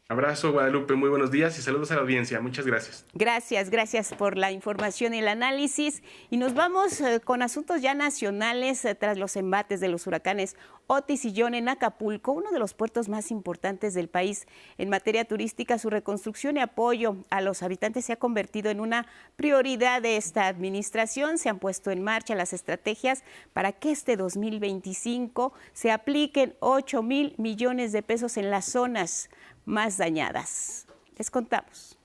Abrazo, Guadalupe, muy buenos días y saludos a la audiencia. Muchas gracias. Gracias por la información y el análisis. Y nos vamos con asuntos ya nacionales tras los embates de los huracanes Otis y John en Acapulco, uno de los puertos más importantes del país. En materia turística, su reconstrucción y apoyo a los habitantes se ha convertido en una prioridad de esta administración. Se han puesto en marcha las estrategias para que este 2025 se apliquen 8,000 millones de pesos en las zonas más dañadas. Les contamos.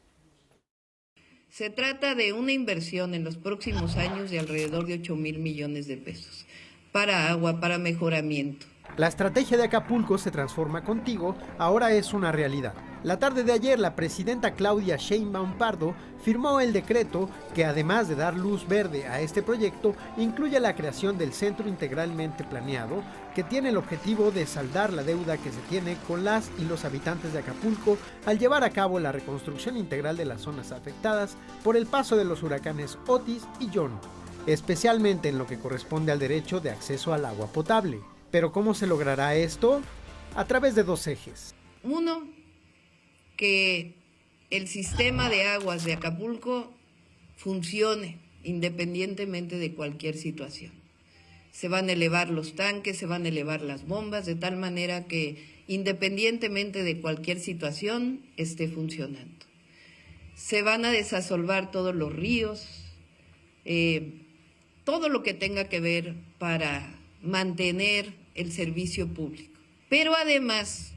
Se trata de una inversión en los próximos años de alrededor de 8,000 millones de pesos para agua, para mejoramiento. La estrategia de Acapulco se transforma contigo, ahora es una realidad. La tarde de ayer, la presidenta Claudia Sheinbaum Pardo firmó el decreto que, además de dar luz verde a este proyecto, incluye la creación del centro integralmente planeado, que tiene el objetivo de saldar la deuda que se tiene con las y los habitantes de Acapulco al llevar a cabo la reconstrucción integral de las zonas afectadas por el paso de los huracanes Otis y John, especialmente en lo que corresponde al derecho de acceso al agua potable. ¿Pero cómo se logrará esto? A través de dos ejes. Uno, que el sistema de aguas de Acapulco funcione independientemente de cualquier situación. Se van a elevar los tanques, se van a elevar las bombas, de tal manera que independientemente de cualquier situación esté funcionando. Se van a desasolvar todos los ríos, todo lo que tenga que ver para mantener el servicio público. Pero además,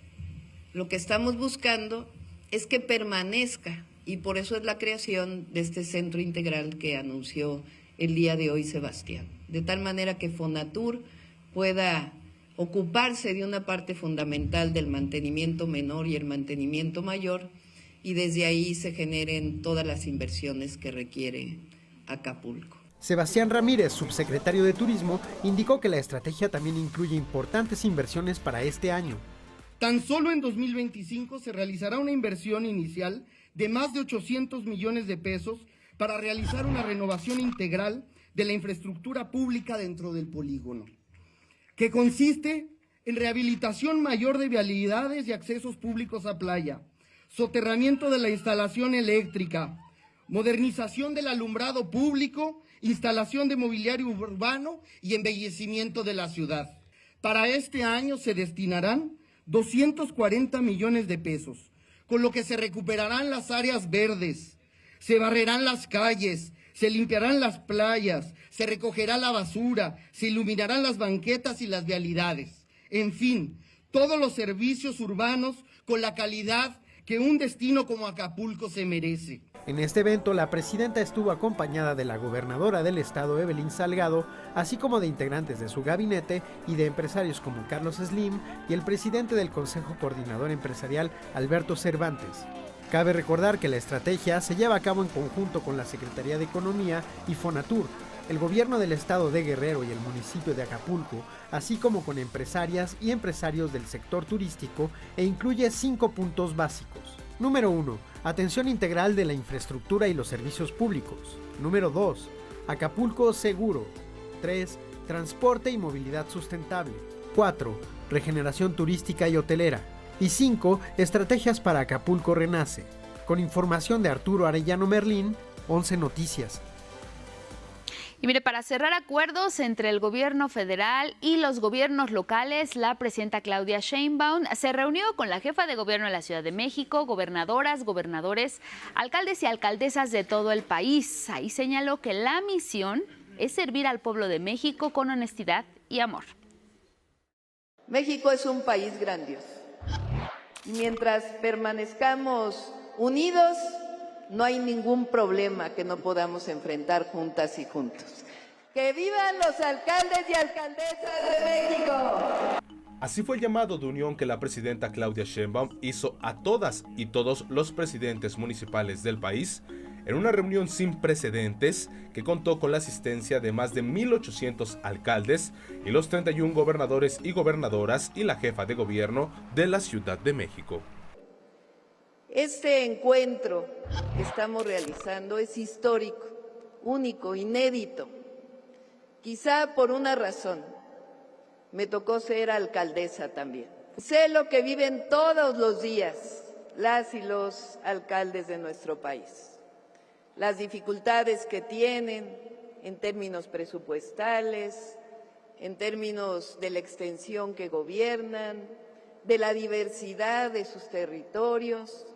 lo que estamos buscando es que permanezca, y por eso es la creación de este centro integral que anunció el día de hoy Sebastián, de tal manera que Fonatur pueda ocuparse de una parte fundamental del mantenimiento menor y el mantenimiento mayor, y desde ahí se generen todas las inversiones que requiere Acapulco. Sebastián Ramírez, subsecretario de Turismo, indicó que la estrategia también incluye importantes inversiones para este año. Tan solo en 2025 se realizará una inversión inicial de más de 800 millones de pesos para realizar una renovación integral de la infraestructura pública dentro del polígono, que consiste en rehabilitación mayor de vialidades y accesos públicos a playa, soterramiento de la instalación eléctrica, modernización del alumbrado público, instalación de mobiliario urbano y embellecimiento de la ciudad. Para este año se destinarán 240 millones de pesos, con lo que se recuperarán las áreas verdes, se barrerán las calles, se limpiarán las playas, se recogerá la basura, se iluminarán las banquetas y las vialidades. En fin, todos los servicios urbanos con la calidad que un destino como Acapulco se merece. En este evento, la presidenta estuvo acompañada de la gobernadora del estado, Evelyn Salgado, así como de integrantes de su gabinete y de empresarios como Carlos Slim y el presidente del Consejo Coordinador Empresarial, Alberto Cervantes. Cabe recordar que la estrategia se lleva a cabo en conjunto con la Secretaría de Economía y Fonatur, el gobierno del estado de Guerrero y el municipio de Acapulco, así como con empresarias y empresarios del sector turístico, e incluye 5 puntos básicos. Número 1. Atención integral de la infraestructura y los servicios públicos. Número 2. Acapulco seguro. 3. Transporte y movilidad sustentable. 4. Regeneración turística y hotelera. Y 5. Estrategias para Acapulco Renace. Con información de Arturo Arellano Merlín, 11 Noticias. Y mire, para cerrar acuerdos entre el gobierno federal y los gobiernos locales, la presidenta Claudia Sheinbaum se reunió con la jefa de gobierno de la Ciudad de México, gobernadoras, gobernadores, alcaldes y alcaldesas de todo el país. Ahí señaló que la misión es servir al pueblo de México con honestidad y amor. México es un país grandioso. Y mientras permanezcamos unidos, no hay ningún problema que no podamos enfrentar juntas y juntos. ¡Que vivan los alcaldes y alcaldesas de México! Así fue el llamado de unión que la presidenta Claudia Sheinbaum hizo a todas y todos los presidentes municipales del país en una reunión sin precedentes que contó con la asistencia de más de 1,800 alcaldes y los 31 gobernadores y gobernadoras y la jefa de gobierno de la Ciudad de México. Este encuentro que estamos realizando es histórico, único, inédito. Quizá por una razón, me tocó ser alcaldesa también. Sé lo que viven todos los días las y los alcaldes de nuestro país, las dificultades que tienen en términos presupuestales, en términos de la extensión que gobiernan, de la diversidad de sus territorios.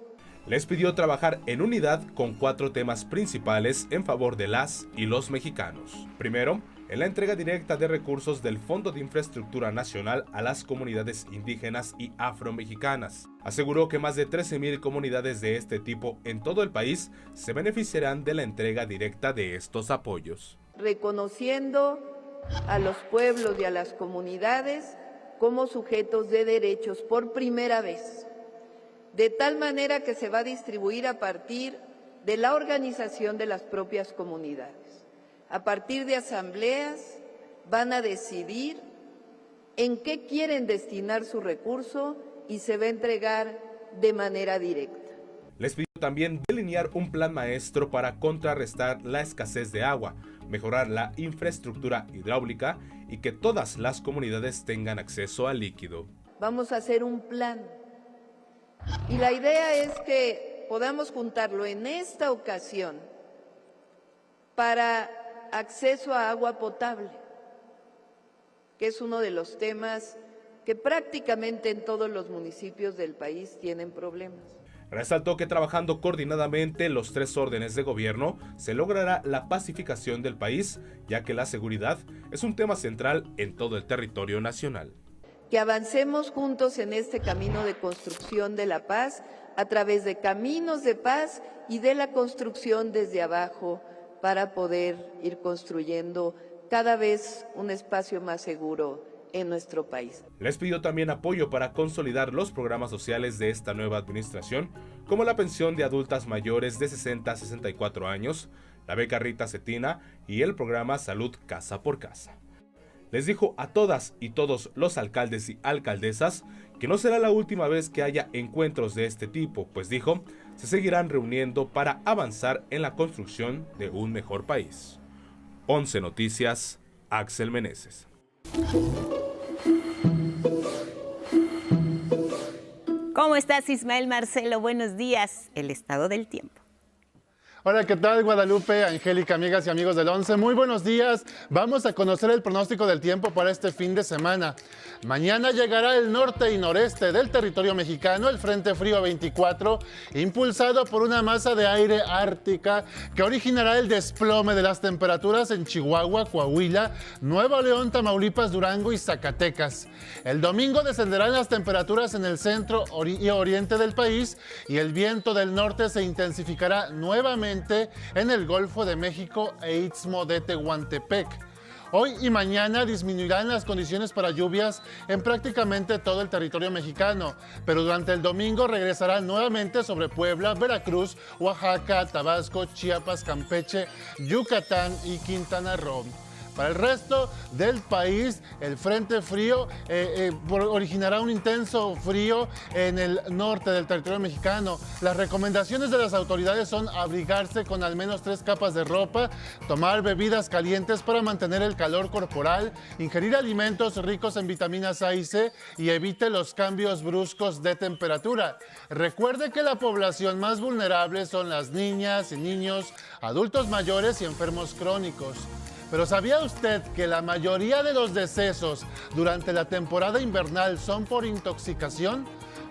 Les pidió trabajar en unidad con 4 temas principales en favor de las y los mexicanos. Primero, en la entrega directa de recursos del Fondo de Infraestructura Nacional a las comunidades indígenas y afromexicanas. Aseguró que más de 13,000 comunidades de este tipo en todo el país se beneficiarán de la entrega directa de estos apoyos. Reconociendo a los pueblos y a las comunidades como sujetos de derechos por primera vez, de tal manera que se va a distribuir a partir de la organización de las propias comunidades. A partir de asambleas van a decidir en qué quieren destinar su recurso y se va a entregar de manera directa. Les pidió también delinear un plan maestro para contrarrestar la escasez de agua, mejorar la infraestructura hidráulica y que todas las comunidades tengan acceso al líquido. Vamos a hacer un plan y la idea es que podamos juntarlo en esta ocasión para acceso a agua potable, que es uno de los temas que prácticamente en todos los municipios del país tienen problemas. Resaltó que trabajando coordinadamente los tres órdenes de gobierno se logrará la pacificación del país, ya que la seguridad es un tema central en todo el territorio nacional. Que avancemos juntos en este camino de construcción de la paz a través de caminos de paz y de la construcción desde abajo para poder ir construyendo cada vez un espacio más seguro en nuestro país. Les pidió también apoyo para consolidar los programas sociales de esta nueva administración, como la pensión de adultas mayores de 60 a 64 años, la beca Rita Cetina y el programa Salud Casa por Casa. Les dijo a todas y todos los alcaldes y alcaldesas que no será la última vez que haya encuentros de este tipo, pues dijo, se seguirán reuniendo para avanzar en la construcción de un mejor país. 11 Noticias, Axel Meneses. ¿Cómo estás, Ismael Marcelo? Buenos días. El estado del tiempo. Hola, ¿qué tal, Guadalupe, Angélica, amigas y amigos del 11? Muy buenos días. Vamos a conocer el pronóstico del tiempo para este fin de semana. Mañana llegará el norte y noreste del territorio mexicano el Frente Frío 24, impulsado por una masa de aire ártica que originará el desplome de las temperaturas en Chihuahua, Coahuila, Nuevo León, Tamaulipas, Durango y Zacatecas. El domingo descenderán las temperaturas en el centro y oriente del país y el viento del norte se intensificará nuevamente en el Golfo de México e Istmo de Tehuantepec. Hoy y mañana disminuirán las condiciones para lluvias en prácticamente todo el territorio mexicano, pero durante el domingo regresarán nuevamente sobre Puebla, Veracruz, Oaxaca, Tabasco, Chiapas, Campeche, Yucatán y Quintana Roo. Para el resto del país, el frente frío originará un intenso frío en el norte del territorio mexicano. Las recomendaciones de las autoridades son abrigarse con al menos 3 capas de ropa, tomar bebidas calientes para mantener el calor corporal, ingerir alimentos ricos en vitaminas A y C y evite los cambios bruscos de temperatura. Recuerde que la población más vulnerable son las niñas y niños, adultos mayores y enfermos crónicos. Pero ¿sabía usted que la mayoría de los decesos durante la temporada invernal son por intoxicación?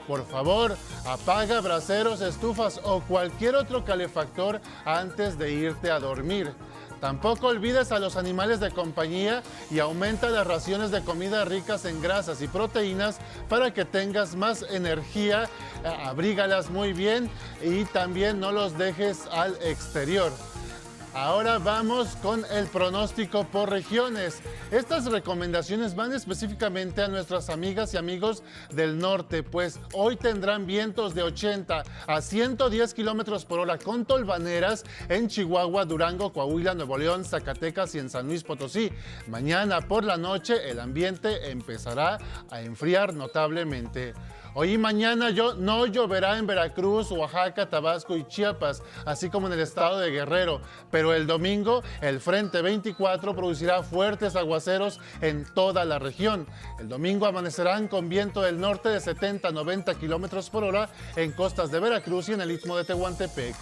Por favor, apaga braseros, estufas o cualquier otro calefactor antes de irte a dormir. Tampoco olvides a los animales de compañía y aumenta las raciones de comida ricas en grasas y proteínas para que tengas más energía. Abrígalas muy bien y también no los dejes al exterior. Ahora vamos con el pronóstico por regiones. Estas recomendaciones van específicamente a nuestras amigas y amigos del norte, pues hoy tendrán vientos de 80 a 110 kilómetros por hora con tolvaneras en Chihuahua, Durango, Coahuila, Nuevo León, Zacatecas y en San Luis Potosí. Mañana por la noche el ambiente empezará a enfriar notablemente. Hoy y mañana no lloverá en Veracruz, Oaxaca, Tabasco y Chiapas, así como en el estado de Guerrero. Pero el domingo, el Frente 24 producirá fuertes aguaceros en toda la región. El domingo amanecerán con viento del norte de 70 a 90 kilómetros por hora en costas de Veracruz y en el Istmo de Tehuantepec.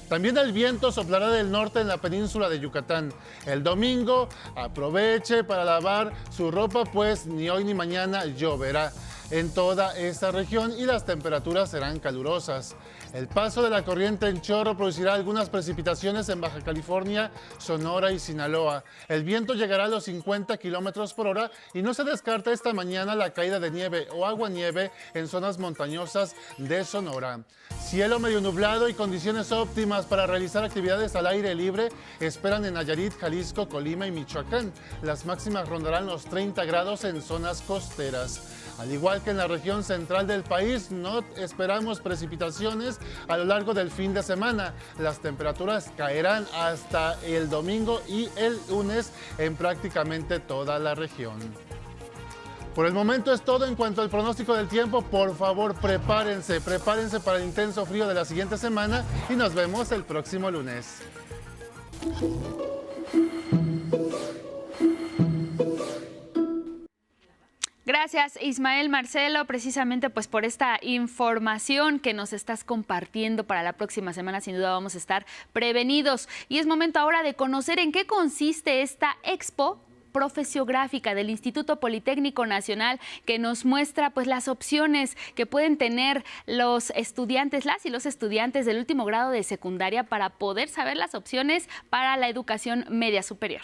También el viento soplará del norte en la península de Yucatán. El domingo aproveche para lavar su ropa, pues ni hoy ni mañana lloverá en toda esta región y las temperaturas serán calurosas. El paso de la corriente en chorro producirá algunas precipitaciones en Baja California, Sonora y Sinaloa. El viento llegará a los 50 kilómetros por hora y no se descarta esta mañana la caída de nieve o aguanieve en zonas montañosas de Sonora. Cielo medio nublado y condiciones óptimas para realizar actividades al aire libre esperan en Nayarit, Jalisco, Colima y Michoacán. Las máximas rondarán los 30 grados en zonas costeras. Al igual que en la región central del país, no esperamos precipitaciones a lo largo del fin de semana. Las temperaturas caerán hasta el domingo y el lunes en prácticamente toda la región. Por el momento es todo en cuanto al pronóstico del tiempo. Por favor, prepárense para el intenso frío de la siguiente semana y nos vemos el próximo lunes. Gracias, Ismael Marcelo, precisamente pues por esta información que nos estás compartiendo para la próxima semana. Sin duda vamos a estar prevenidos. Y es momento ahora de conocer en qué consiste esta expo profesiográfica del Instituto Politécnico Nacional, que nos muestra pues las opciones que pueden tener los estudiantes, las y los estudiantes del último grado de secundaria para poder saber las opciones para la educación media superior.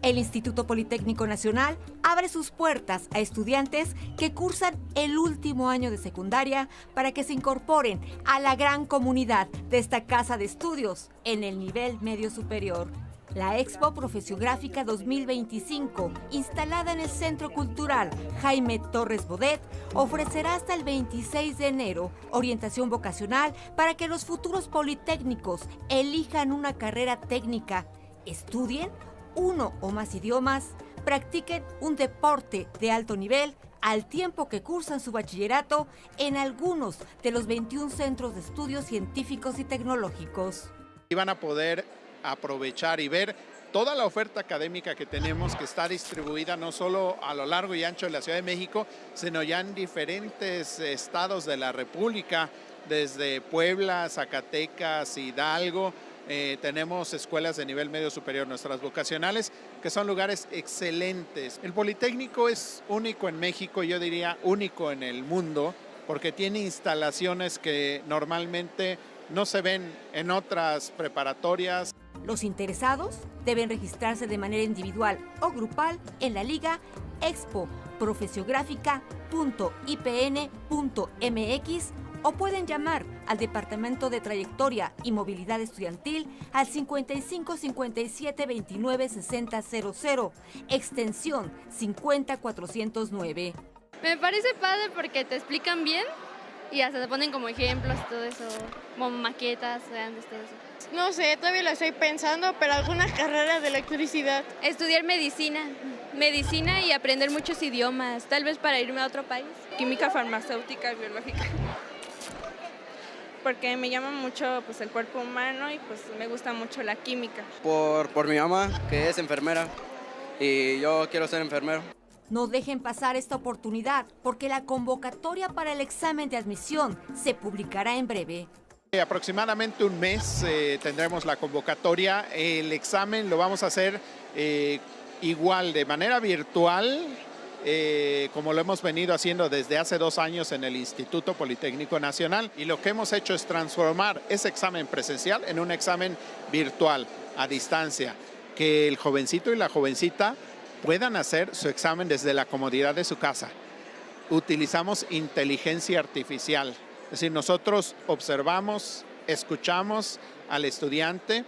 El Instituto Politécnico Nacional abre sus puertas a estudiantes que cursan el último año de secundaria para que se incorporen a la gran comunidad de esta casa de estudios en el nivel medio superior. La Expo Profesiográfica 2025, instalada en el Centro Cultural Jaime Torres Bodet, ofrecerá hasta el 26 de enero orientación vocacional para que los futuros politécnicos elijan una carrera técnica, estudien uno o más idiomas, practiquen un deporte de alto nivel al tiempo que cursan su bachillerato en algunos de los 21 centros de estudios científicos y tecnológicos. Y van a poder aprovechar y ver toda la oferta académica que tenemos, que está distribuida no solo a lo largo y ancho de la Ciudad de México, sino ya en diferentes estados de la República, desde Puebla, Zacatecas, Hidalgo. Tenemos escuelas de nivel medio superior, nuestras vocacionales, que son lugares excelentes. El Politécnico es único en México, yo diría único en el mundo, porque tiene instalaciones que normalmente no se ven en otras preparatorias. Los interesados deben registrarse de manera individual o grupal en la liga expoprofesiográfica.ipn.mx o pueden llamar al Departamento de Trayectoria y Movilidad Estudiantil al 55 57 29 60 00, extensión 50409. Me parece padre porque te explican bien y hasta te ponen como ejemplos, todo eso, como maquetas grandes, todo eso. No sé, todavía lo estoy pensando, pero algunas carreras de electricidad. Estudiar medicina y aprender muchos idiomas, tal vez para irme a otro país. Química farmacéutica, biológica. Porque me llama mucho pues, el cuerpo humano y pues me gusta mucho la química. Por mi mamá, que es enfermera, y yo quiero ser enfermero. No dejen pasar esta oportunidad, porque la convocatoria para el examen de admisión se publicará en breve. Aproximadamente un mes tendremos la convocatoria. El examen lo vamos a hacer igual, de manera virtual, como lo hemos venido haciendo desde hace 2 años en el Instituto Politécnico Nacional. Y lo que hemos hecho es transformar ese examen presencial en un examen virtual, a distancia, que el jovencito y la jovencita puedan hacer su examen desde la comodidad de su casa. Utilizamos inteligencia artificial, es decir, nosotros observamos, escuchamos al estudiante,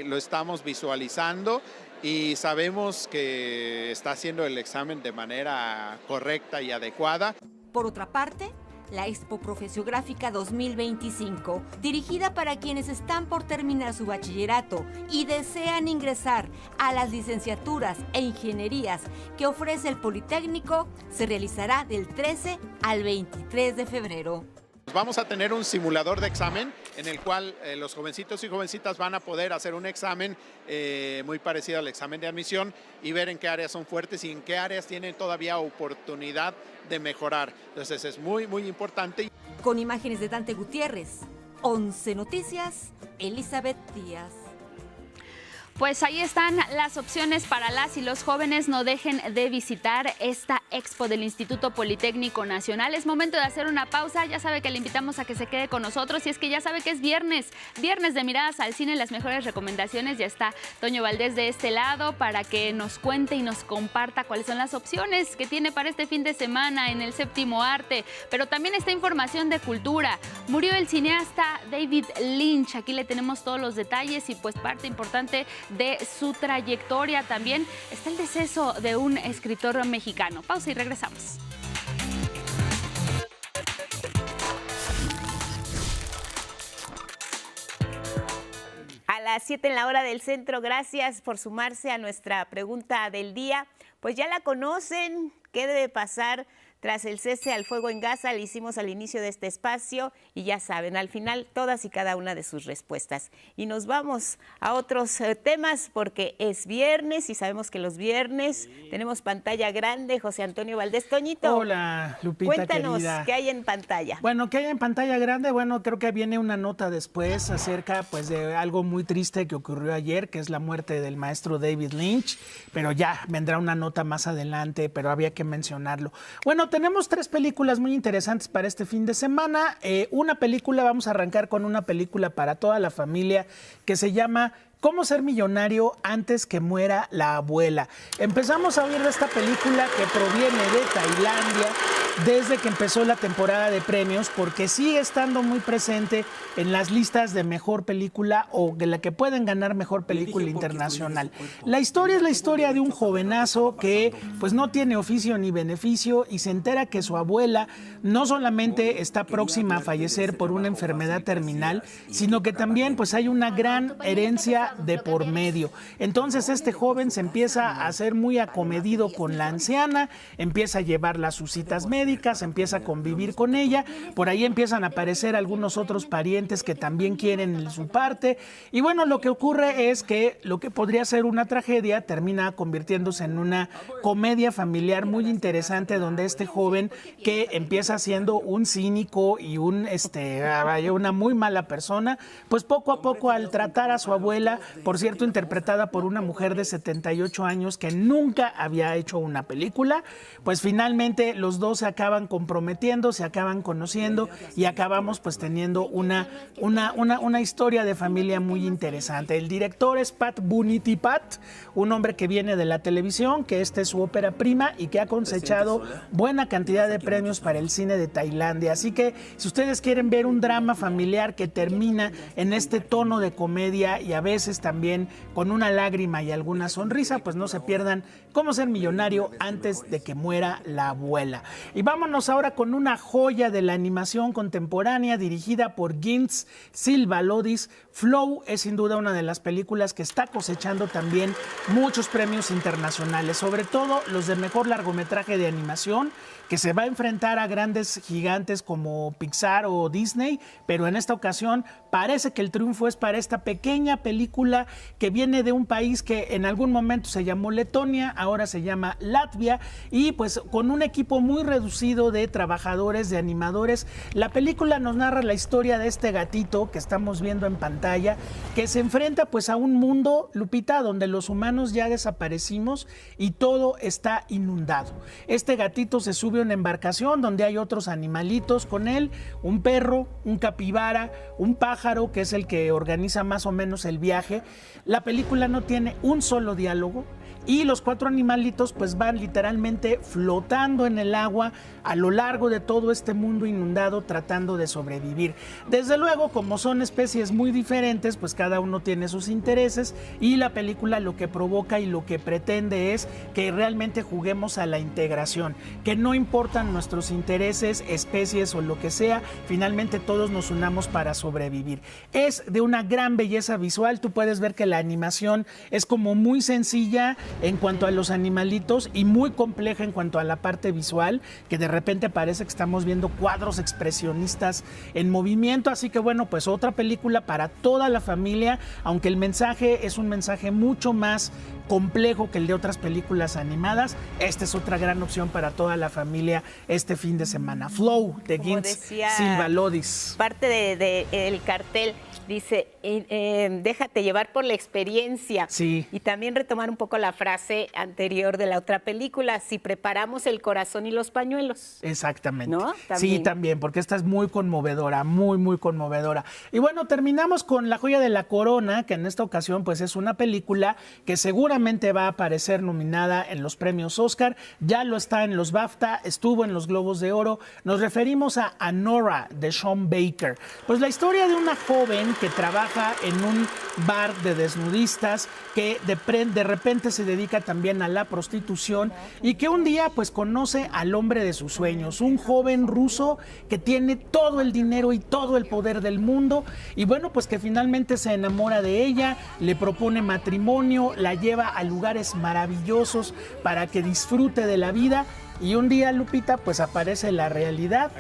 lo estamos visualizando y sabemos que está haciendo el examen de manera correcta y adecuada. Por otra parte, la Expo Profesiográfica 2025, dirigida para quienes están por terminar su bachillerato y desean ingresar a las licenciaturas e ingenierías que ofrece el Politécnico, se realizará del 13 al 23 de febrero. Vamos a tener un simulador de examen en el cual los jovencitos y jovencitas van a poder hacer un examen muy parecido al examen de admisión y ver en qué áreas son fuertes y en qué áreas tienen todavía oportunidad de mejorar. Entonces es muy, muy importante. Con imágenes de Dante Gutiérrez, 11 Noticias, Elizabeth Díaz. Pues ahí están las opciones para las y los jóvenes. No dejen de visitar esta expo del Instituto Politécnico Nacional. Es momento de hacer una pausa. Ya sabe que le invitamos a que se quede con nosotros. Y es que ya sabe que es viernes de Miradas al Cine, las mejores recomendaciones. Ya está Toño Valdés de este lado para que nos cuente y nos comparta cuáles son las opciones que tiene para este fin de semana en el Séptimo Arte. Pero también está información de cultura. Murió el cineasta David Lynch. Aquí le tenemos todos los detalles y pues parte importante de su trayectoria. También está el deceso de un escritor mexicano. Pausa y regresamos. A las 7 en la hora del centro, gracias por sumarse a nuestra pregunta del día. Pues ya la conocen, ¿qué debe pasar Tras el cese al fuego en Gaza, le hicimos al inicio de este espacio y ya saben, al final todas y cada una de sus respuestas. Y nos vamos a otros temas porque es viernes y sabemos que los viernes tenemos pantalla grande. José Antonio Valdés. Toñito. Hola, Lupita, cuéntanos, querida. ¿qué hay en pantalla? Bueno, ¿qué hay en pantalla grande? Bueno, creo que viene una nota después acerca pues de algo muy triste que ocurrió ayer, que es la muerte del maestro David Lynch, pero ya vendrá una nota más adelante, pero había que mencionarlo. Bueno, tenemos 3 películas muy interesantes para este fin de semana. Una película, vamos a arrancar con una película para toda la familia que se llama ¿Cómo ser millonario antes que muera la abuela? Empezamos a oír de esta película que proviene de Tailandia desde que empezó la temporada de premios, porque sigue estando muy presente en las listas de mejor película o de la que pueden ganar mejor película internacional. La historia es la historia de un jovenazo que pues no tiene oficio ni beneficio y se entera que su abuela no solamente está próxima a fallecer por una enfermedad terminal, sino que también pues hay una gran herencia de por medio. Entonces este joven se empieza a hacer muy acomedido con la anciana, empieza a llevarla a sus citas médicas, empieza a convivir con ella, por ahí empiezan a aparecer algunos otros parientes que también quieren su parte, y bueno, lo que ocurre es que lo que podría ser una tragedia termina convirtiéndose en una comedia familiar muy interesante, donde este joven que empieza siendo un cínico y una muy mala persona, pues poco a poco al tratar a su abuela, por cierto interpretada por una mujer de 78 años que nunca había hecho una película, pues finalmente los dos se acaban comprometiendo, se acaban conociendo y acabamos pues teniendo una historia de familia muy interesante. El director es Pat Bunitipat, un hombre que viene de la televisión, que esta es su ópera prima y que ha cosechado buena cantidad de premios para el cine de Tailandia. Así que si ustedes quieren ver un drama familiar que termina en este tono de comedia y a veces también con una lágrima y alguna sonrisa, pues no se pierdan Cómo ser millonario antes de que muera la abuela. Y vámonos ahora con una joya de la animación contemporánea dirigida por Gintz Silvalodis. Flow es sin duda una de las películas que está cosechando también muchos premios internacionales, sobre todo los de mejor largometraje de animación, que se va a enfrentar a grandes gigantes como Pixar o Disney, pero en esta ocasión parece que el triunfo es para esta pequeña película que viene de un país que en algún momento se llamó Letonia, ahora se llama Latvia, y pues con un equipo muy reducido de trabajadores, de animadores. La película nos narra la historia de este gatito que estamos viendo en pantalla, que se enfrenta pues a un mundo, Lupita, donde los humanos ya desaparecimos y todo está inundado. Este gatito se sube a una embarcación donde hay otros animalitos con él, un perro, un capibara, un pájaro, que es el que organiza más o menos el viaje. La película no tiene un solo diálogo y los 4 animalitos pues van literalmente flotando en el agua a lo largo de todo este mundo inundado tratando de sobrevivir. Desde luego, como son especies muy diferentes, pues cada uno tiene sus intereses y la película lo que provoca y lo que pretende es que realmente juguemos a la integración, que no importan nuestros intereses, especies o lo que sea, finalmente todos nos unamos para sobrevivir. Es de una gran belleza visual, tú puedes ver que la animación es como muy sencilla en cuanto a los animalitos y muy compleja en cuanto a la parte visual, que de repente parece que estamos viendo cuadros expresionistas en movimiento. Así que bueno, pues otra película para toda la familia, aunque el mensaje es un mensaje mucho más complejo que el de otras películas animadas. Esta es otra gran opción para toda la familia este fin de semana. Flow de Gintz Silvalodis. Parte del cartel dice, déjate llevar por la experiencia. Sí. Y también retomar un poco la frase anterior de la otra película, si preparamos el corazón y los pañuelos. Exactamente. ¿No? ¿También? Sí, también, porque esta es muy conmovedora, muy, muy conmovedora. Y bueno, terminamos con La joya de la corona, que en esta ocasión pues es una película que seguramente va a aparecer nominada en los premios Oscar, ya lo está en los BAFTA, estuvo en los Globos de Oro. Nos referimos a Anora, de Sean Baker. Pues la historia de una joven que trabaja en un bar de desnudistas, que de repente se dedica también a la prostitución y que un día pues conoce al hombre de sus sueños, un joven ruso que tiene todo el dinero y todo el poder del mundo, y bueno, pues que finalmente se enamora de ella, le propone matrimonio, la lleva a lugares maravillosos para que disfrute de la vida. y un día, Lupita, pues aparece la realidad.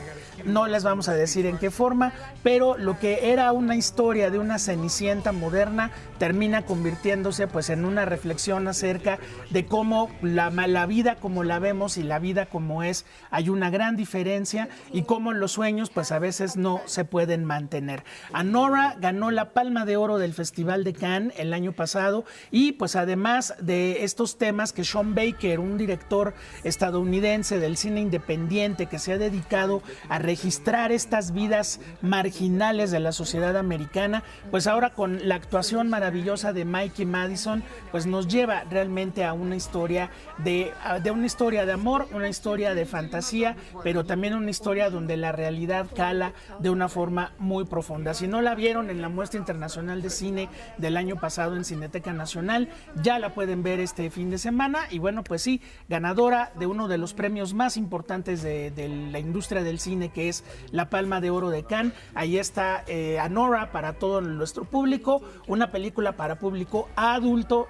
No les vamos a decir en qué forma, pero lo que era una historia de una Cenicienta moderna termina convirtiéndose pues en una reflexión acerca de cómo la vida como la vemos y la vida como es, hay una gran diferencia, y cómo los sueños pues a veces no se pueden mantener. Anora ganó la Palma de Oro del Festival de Cannes el año pasado, y pues además de estos temas que Sean Baker, un director estadounidense del cine independiente que se ha dedicado a registrar estas vidas marginales de la sociedad americana, pues ahora con la actuación maravillosa de Mikey Madison, pues nos lleva realmente a una historia de una historia de amor, una historia de fantasía, pero también una historia donde la realidad cala de una forma muy profunda. Si no la vieron en la Muestra Internacional de Cine del año pasado en Cineteca Nacional, ya la pueden ver este fin de semana, y bueno, pues sí, ganadora de uno de los premios más importantes de la industria del cine, que es la Palma de Oro de Cannes. Ahí está Anora para todo nuestro público, una película para público adulto.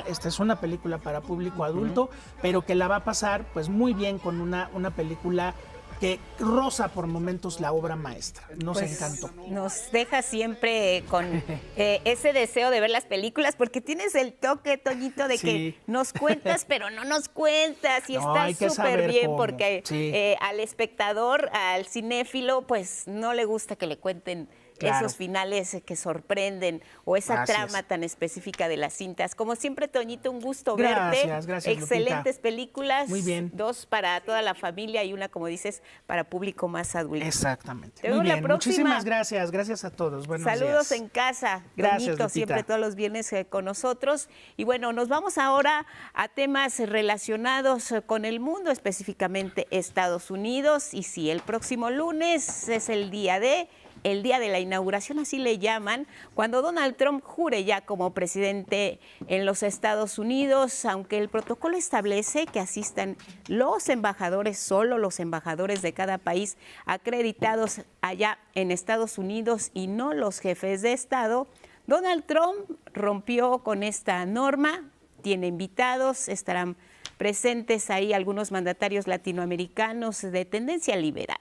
Esta es una película para público adulto, pero que la va a pasar pues muy bien con una película que roza por momentos la obra maestra. Nos encantó. Nos deja siempre con ese deseo de ver las películas, porque tienes el toque, Toñito, de que nos cuentas, pero no nos cuentas, y está súper bien, porque al espectador, al cinéfilo, pues no le gusta que le cuenten esos finales que sorprenden, o esa trama tan específica de las cintas. Como siempre, Toñito, un gusto verte. Gracias, excelentes Lupita. Películas. Muy bien. 2 para toda la familia y una, como dices, para público más adulto. Exactamente. Te vemos la próxima. Muchísimas gracias. Gracias a todos. Buenos Saludos días. en casa. Gracias, Toñito, Lupita. siempre todos los viernes con nosotros. Y bueno, nos vamos ahora a temas relacionados con el mundo, específicamente Estados Unidos. Y sí, el próximo lunes es el día de la inauguración, así le llaman, cuando Donald Trump jure ya como presidente en los Estados Unidos, aunque el protocolo establece que asistan los embajadores, solo los embajadores de cada país acreditados allá en Estados Unidos y no los jefes de Estado. Donald Trump rompió con esta norma, tiene invitados, estarán presentes ahí algunos mandatarios latinoamericanos de tendencia liberal.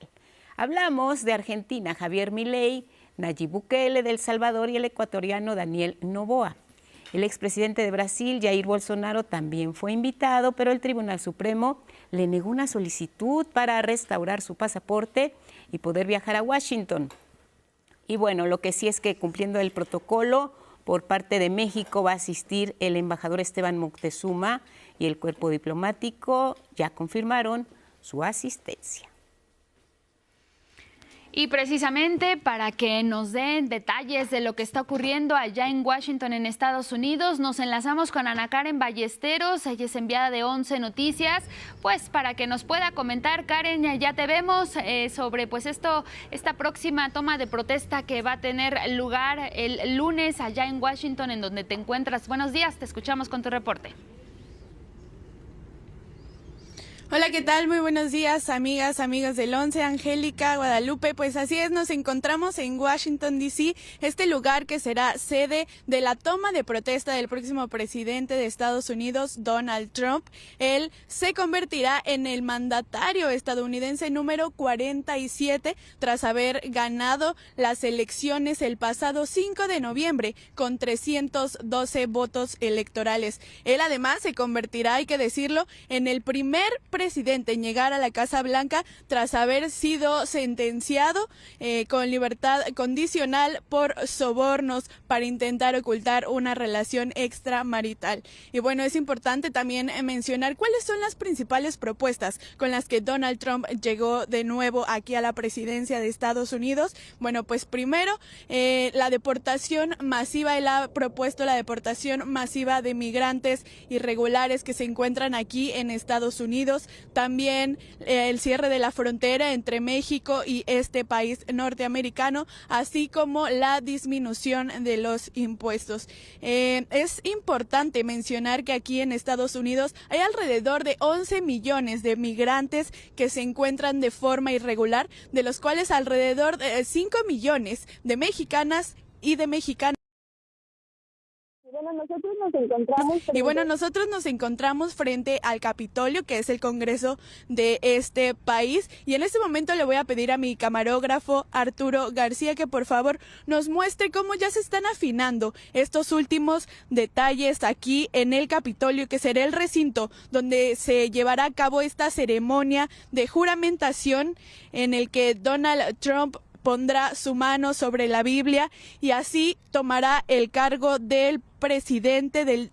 Hablamos de Argentina, Javier Milei, Nayib Bukele de El Salvador y el ecuatoriano Daniel Noboa. El expresidente de Brasil, Jair Bolsonaro, también fue invitado, pero el Tribunal Supremo le negó una solicitud para restaurar su pasaporte y poder viajar a Washington. Y bueno, lo que sí es que, cumpliendo el protocolo, por parte de México va a asistir el embajador Esteban Moctezuma, y el cuerpo diplomático ya confirmaron su asistencia. Y precisamente para que nos den detalles de lo que está ocurriendo allá en Washington, en Estados Unidos, nos enlazamos con Ana Karen Ballesteros. Ella es enviada de 11 Noticias, pues para que nos pueda comentar. Karen, ya te vemos sobre pues esta próxima toma de protesta que va a tener lugar el lunes allá en Washington, en donde te encuentras. Buenos días, te escuchamos con tu reporte. Hola, ¿qué tal? Muy buenos días, amigas, amigos del 11, Angélica, Guadalupe. Pues así es, nos encontramos en Washington, D.C., este lugar que será sede de la toma de protesta del próximo presidente de Estados Unidos, Donald Trump. Él se convertirá en el mandatario estadounidense número 47 tras haber ganado las elecciones el pasado 5 de noviembre con 312 votos electorales. Él además se convertirá, hay que decirlo, en el primer presidente en llegar a la Casa Blanca tras haber sido sentenciado con libertad condicional por sobornos para intentar ocultar una relación extramarital. Y bueno, es importante también mencionar cuáles son las principales propuestas con las que Donald Trump llegó de nuevo aquí a la presidencia de Estados Unidos. Bueno, pues primero, la deportación masiva. Él ha propuesto la deportación masiva de migrantes irregulares que se encuentran aquí en Estados Unidos. También el cierre de la frontera entre México y este país norteamericano, así como la disminución de los impuestos. Es importante mencionar que aquí en Estados Unidos hay alrededor de 11 millones de migrantes que se encuentran de forma irregular, de los cuales alrededor de 5 millones de mexicanas y de mexicanos. nosotros nos encontramos frente al Capitolio, que es el Congreso de este país, y en este momento le voy a pedir a mi camarógrafo Arturo García que por favor nos muestre cómo ya se están afinando estos últimos detalles aquí en el Capitolio, que será el recinto donde se llevará a cabo esta ceremonia de juramentación en el que Donald Trump pondrá su mano sobre la Biblia y así tomará el cargo del presidente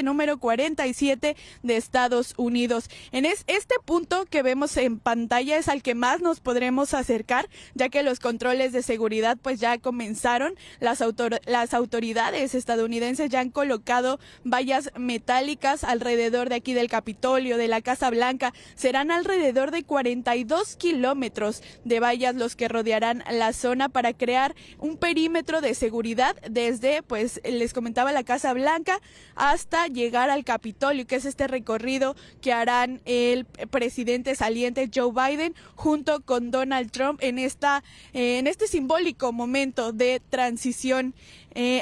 número 47 de Estados Unidos. En este punto que vemos en pantalla es al que más nos podremos acercar, ya que los controles de seguridad pues ya comenzaron. Las autoridades estadounidenses ya han colocado vallas metálicas alrededor de aquí del Capitolio, de la Casa Blanca. Serán alrededor de 42 kilómetros de vallas los que rodearán la zona para crear un perímetro de seguridad desde, pues les comentaba, la Casa Blanca hasta llegar al Capitolio, que es este recorrido que harán el presidente saliente Joe Biden junto con Donald Trump en este simbólico momento de transición.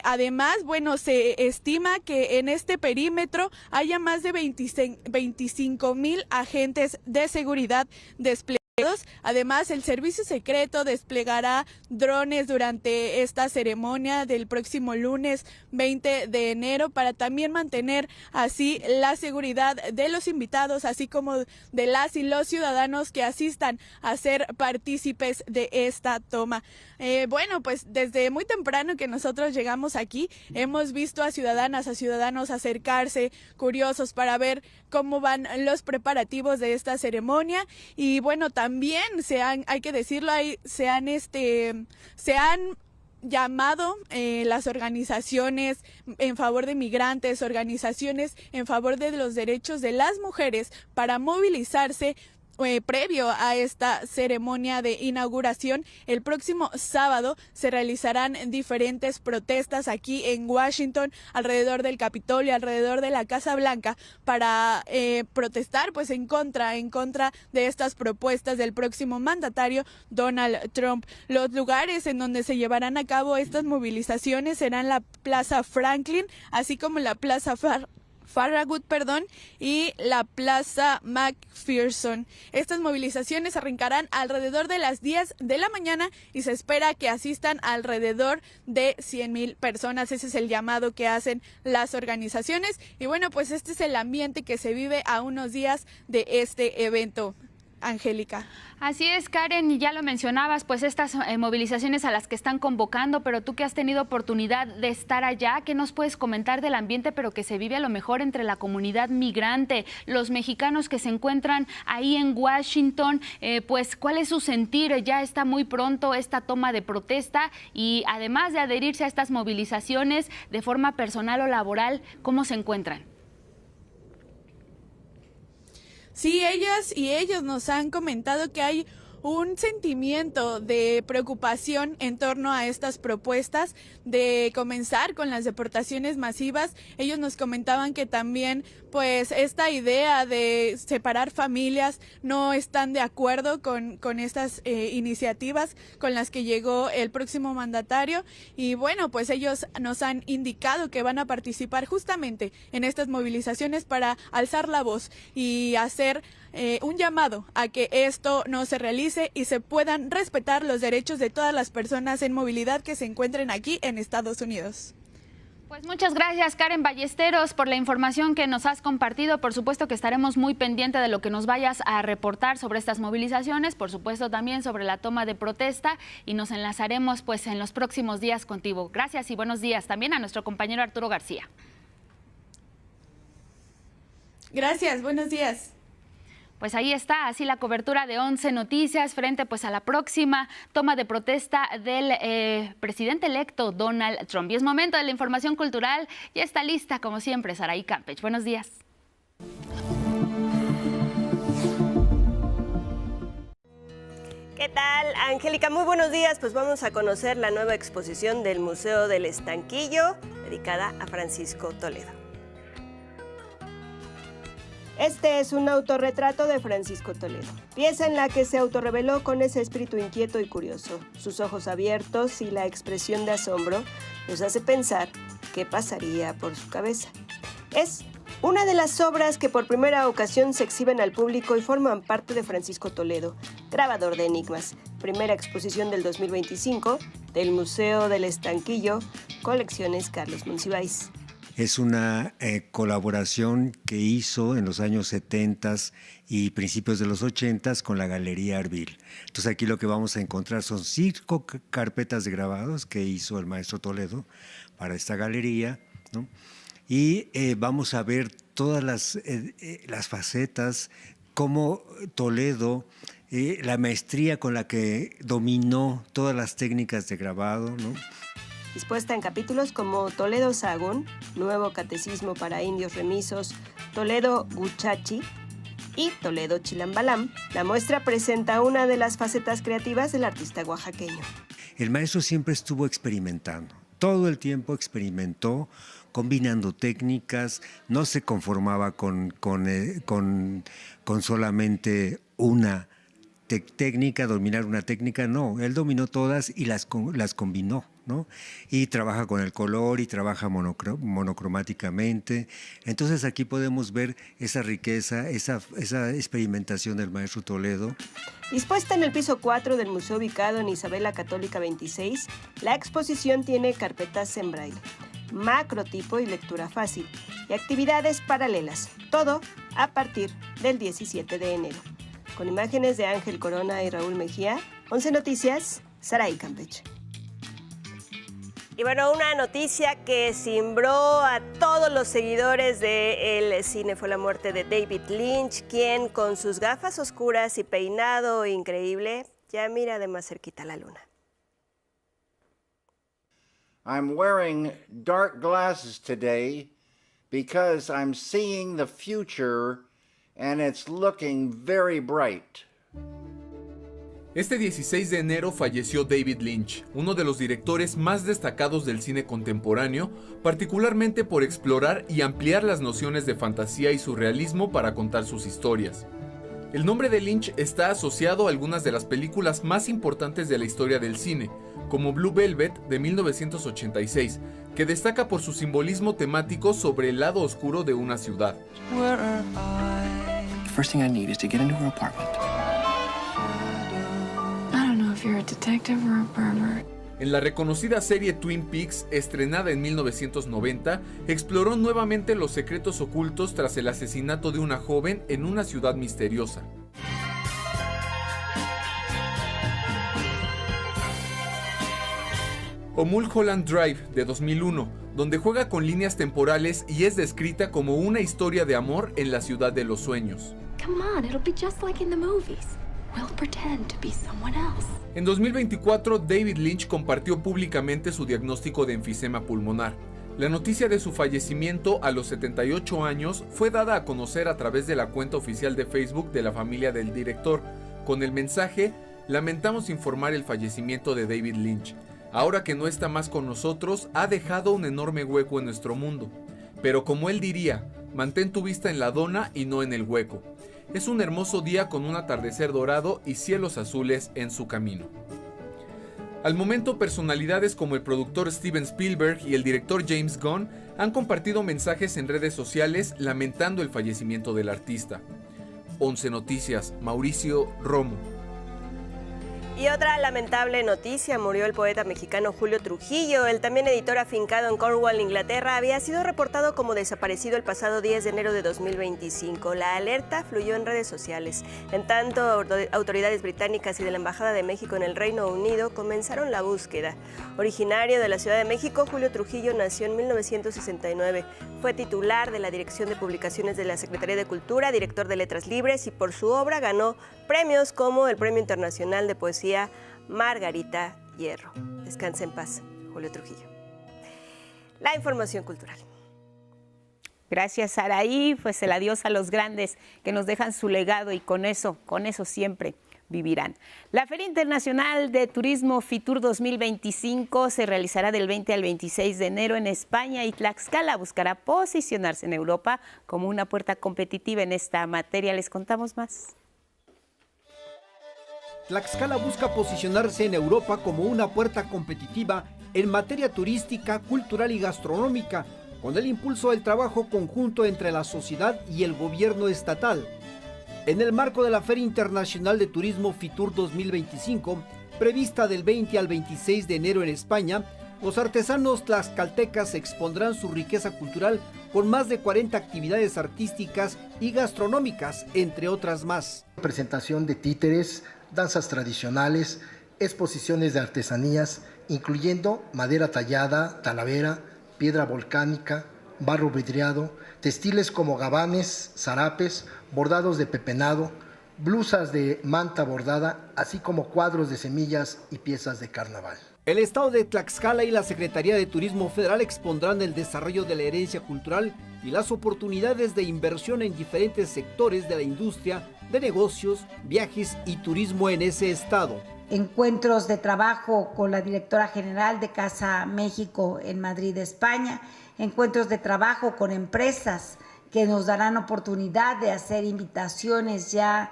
Además, bueno, se estima que en este perímetro haya más de 25,000 agentes de seguridad desplegados. Además, el servicio secreto desplegará drones durante esta ceremonia del próximo lunes 20 de enero para también mantener así la seguridad de los invitados, así como de las y los ciudadanos que asistan a ser partícipes de esta toma. Bueno, pues desde muy temprano que nosotros llegamos aquí, hemos visto a ciudadanas, a ciudadanos acercarse, curiosos para ver cómo van los preparativos de esta ceremonia. Y bueno, también hay que decirlo, se han llamado las organizaciones en favor de migrantes, organizaciones en favor de los derechos de las mujeres para movilizarse previo a esta ceremonia de inauguración. El próximo sábado se realizarán diferentes protestas aquí en Washington, alrededor del Capitolio, alrededor de la Casa Blanca, para protestar pues en contra de estas propuestas del próximo mandatario Donald Trump. Los lugares en donde se llevarán a cabo estas movilizaciones serán la Plaza Franklin, así como la Plaza Farragut, y la Plaza McPherson. Estas movilizaciones arrancarán alrededor de las 10 de la mañana y se espera que asistan alrededor de 100,000 personas. Ese es el llamado que hacen las organizaciones. Y bueno, pues este es el ambiente que se vive a unos días de este evento. Angélica. Así es, Karen, y ya lo mencionabas, pues estas movilizaciones a las que están convocando, pero tú que has tenido oportunidad de estar allá, ¿qué nos puedes comentar del ambiente, pero que se vive a lo mejor entre la comunidad migrante, los mexicanos que se encuentran ahí en Washington? Pues, ¿cuál es su sentir? Ya está muy pronto esta toma de protesta y además de adherirse a estas movilizaciones de forma personal o laboral, ¿cómo se encuentran? Sí, ellas y ellos nos han comentado que hay un sentimiento de preocupación en torno a estas propuestas de comenzar con las deportaciones masivas. Ellos nos comentaban que también pues esta idea de separar familias no están de acuerdo con estas iniciativas con las que llegó el próximo mandatario, y bueno, pues ellos nos han indicado que van a participar justamente en estas movilizaciones para alzar la voz y hacer un llamado a que esto no se realice y se puedan respetar los derechos de todas las personas en movilidad que se encuentren aquí en Estados Unidos. Pues muchas gracias, Karen Ballesteros, por la información que nos has compartido. Por supuesto que estaremos muy pendientes de lo que nos vayas a reportar sobre estas movilizaciones, por supuesto también sobre la toma de protesta, y nos enlazaremos pues en los próximos días contigo. Gracias y buenos días también a nuestro compañero Arturo García. Gracias, buenos días. Pues ahí está, así la cobertura de 11 Noticias frente pues a la próxima toma de protesta del presidente electo Donald Trump. Y es momento de la información cultural. Ya está lista, como siempre, Saraí Campech. Buenos días. ¿Qué tal, Angélica? Muy buenos días. Pues vamos a conocer la nueva exposición del Museo del Estanquillo, dedicada a Francisco Toledo. Este es un autorretrato de Francisco Toledo, pieza en la que se autorreveló con ese espíritu inquieto y curioso. Sus ojos abiertos y la expresión de asombro nos hace pensar qué pasaría por su cabeza. Es una de las obras que por primera ocasión se exhiben al público y forman parte de Francisco Toledo, grabador de enigmas. Primera exposición del 2025 del Museo del Estanquillo, Colecciones Carlos Monsiváis. Es una colaboración que hizo en los años 70 y principios de los 80 con la Galería Arbil. Entonces aquí lo que vamos a encontrar son 5 carpetas de grabados que hizo el maestro Toledo para esta galería, ¿no? Y vamos a ver todas las facetas, cómo Toledo, la maestría con la que dominó todas las técnicas de grabado, ¿no? Dispuesta en capítulos como Toledo Sahagún, Nuevo Catecismo para Indios Remisos, Toledo Guchachi y Toledo Chilambalam, la muestra presenta una de las facetas creativas del artista oaxaqueño. El maestro siempre estuvo experimentando, todo el tiempo experimentó, combinando técnicas, no se conformaba con solamente una técnica, dominar una técnica, no, él dominó todas y las combinó, ¿no? Y trabaja con el color y trabaja monocromáticamente. Entonces aquí podemos ver esa riqueza, esa experimentación del maestro Toledo. Dispuesta en el piso 4 del museo ubicado en Isabela Católica 26, la exposición tiene carpetas en braille, macrotipo y lectura fácil, y actividades paralelas, todo a partir del 17 de enero. Con imágenes de Ángel Corona y Raúl Mejía, 11 Noticias, Saraí Campeche. Y bueno, una noticia que cimbró a todos los seguidores del cine fue la muerte de David Lynch, quien con sus gafas oscuras y peinado increíble ya mira de más cerquita la luna. I'm wearing dark glasses today because I'm seeing the future and it's looking very bright. Este 16 de enero falleció David Lynch, uno de los directores más destacados del cine contemporáneo, particularmente por explorar y ampliar las nociones de fantasía y surrealismo para contar sus historias. El nombre de Lynch está asociado a algunas de las películas más importantes de la historia del cine, como Blue Velvet de 1986, que destaca por su simbolismo temático sobre el lado oscuro de una ciudad. The first thing I need is to get into her apartment. I don't know if you're a detective or a pervert. En la reconocida serie Twin Peaks, estrenada en 1990, exploró nuevamente los secretos ocultos tras el asesinato de una joven en una ciudad misteriosa. O Mulholland Drive, de 2001, donde juega con líneas temporales y es descrita como una historia de amor en la ciudad de los sueños. Come on, it'll be just like in the movies. We'll pretend to be someone else. En 2024, David Lynch compartió públicamente su diagnóstico de enfisema pulmonar. La noticia de su fallecimiento a los 78 años fue dada a conocer a través de la cuenta oficial de Facebook de la familia del director, con el mensaje: "Lamentamos informar el fallecimiento de David Lynch. Ahora que no está más con nosotros, ha dejado un enorme hueco en nuestro mundo. Pero como él diría, mantén tu vista en la dona y no en el hueco. Es un hermoso día con un atardecer dorado y cielos azules en su camino". Al momento, personalidades como el productor Steven Spielberg y el director James Gunn han compartido mensajes en redes sociales lamentando el fallecimiento del artista. 11 Noticias, Mauricio Romo. Y otra lamentable noticia, murió el poeta mexicano Julio Trujillo. El también editor afincado en Cornwall, Inglaterra, había sido reportado como desaparecido el pasado 10 de enero de 2025. La alerta fluyó en redes sociales. En tanto, autoridades británicas y de la Embajada de México en el Reino Unido comenzaron la búsqueda. Originario de la Ciudad de México, Julio Trujillo nació en 1969. Fue titular de la Dirección de Publicaciones de la Secretaría de Cultura, director de Letras Libres, y por su obra ganó premios como el Premio Internacional de Poesía Margarita Hierro. Descansa en paz, Julio Trujillo. La información cultural. Gracias, Saraí. Pues el adiós a los grandes que nos dejan su legado y con eso siempre vivirán. La Feria Internacional de Turismo Fitur 2025 se realizará del 20 al 26 de enero en España y Tlaxcala buscará posicionarse en Europa como una puerta competitiva en esta materia. Les contamos más. Tlaxcala busca posicionarse en Europa como una puerta competitiva en materia turística, cultural y gastronómica, con el impulso del trabajo conjunto entre la sociedad y el gobierno estatal. En el marco de la Feria Internacional de Turismo Fitur 2025, prevista del 20 al 26 de enero en España, los artesanos tlaxcaltecas expondrán su riqueza cultural con más de 40 actividades artísticas y gastronómicas, entre otras más. Presentación de títeres, danzas tradicionales, exposiciones de artesanías, incluyendo madera tallada, talavera, piedra volcánica, barro vidriado, textiles como gabanes, zarapes, bordados de pepenado, blusas de manta bordada, así como cuadros de semillas y piezas de carnaval. El Estado de Tlaxcala y la Secretaría de Turismo Federal expondrán el desarrollo de la herencia cultural y las oportunidades de inversión en diferentes sectores de la industria, de negocios, viajes y turismo en ese estado. Encuentros de trabajo con la directora general de Casa México en Madrid, España, encuentros de trabajo con empresas que nos darán oportunidad de hacer invitaciones ya,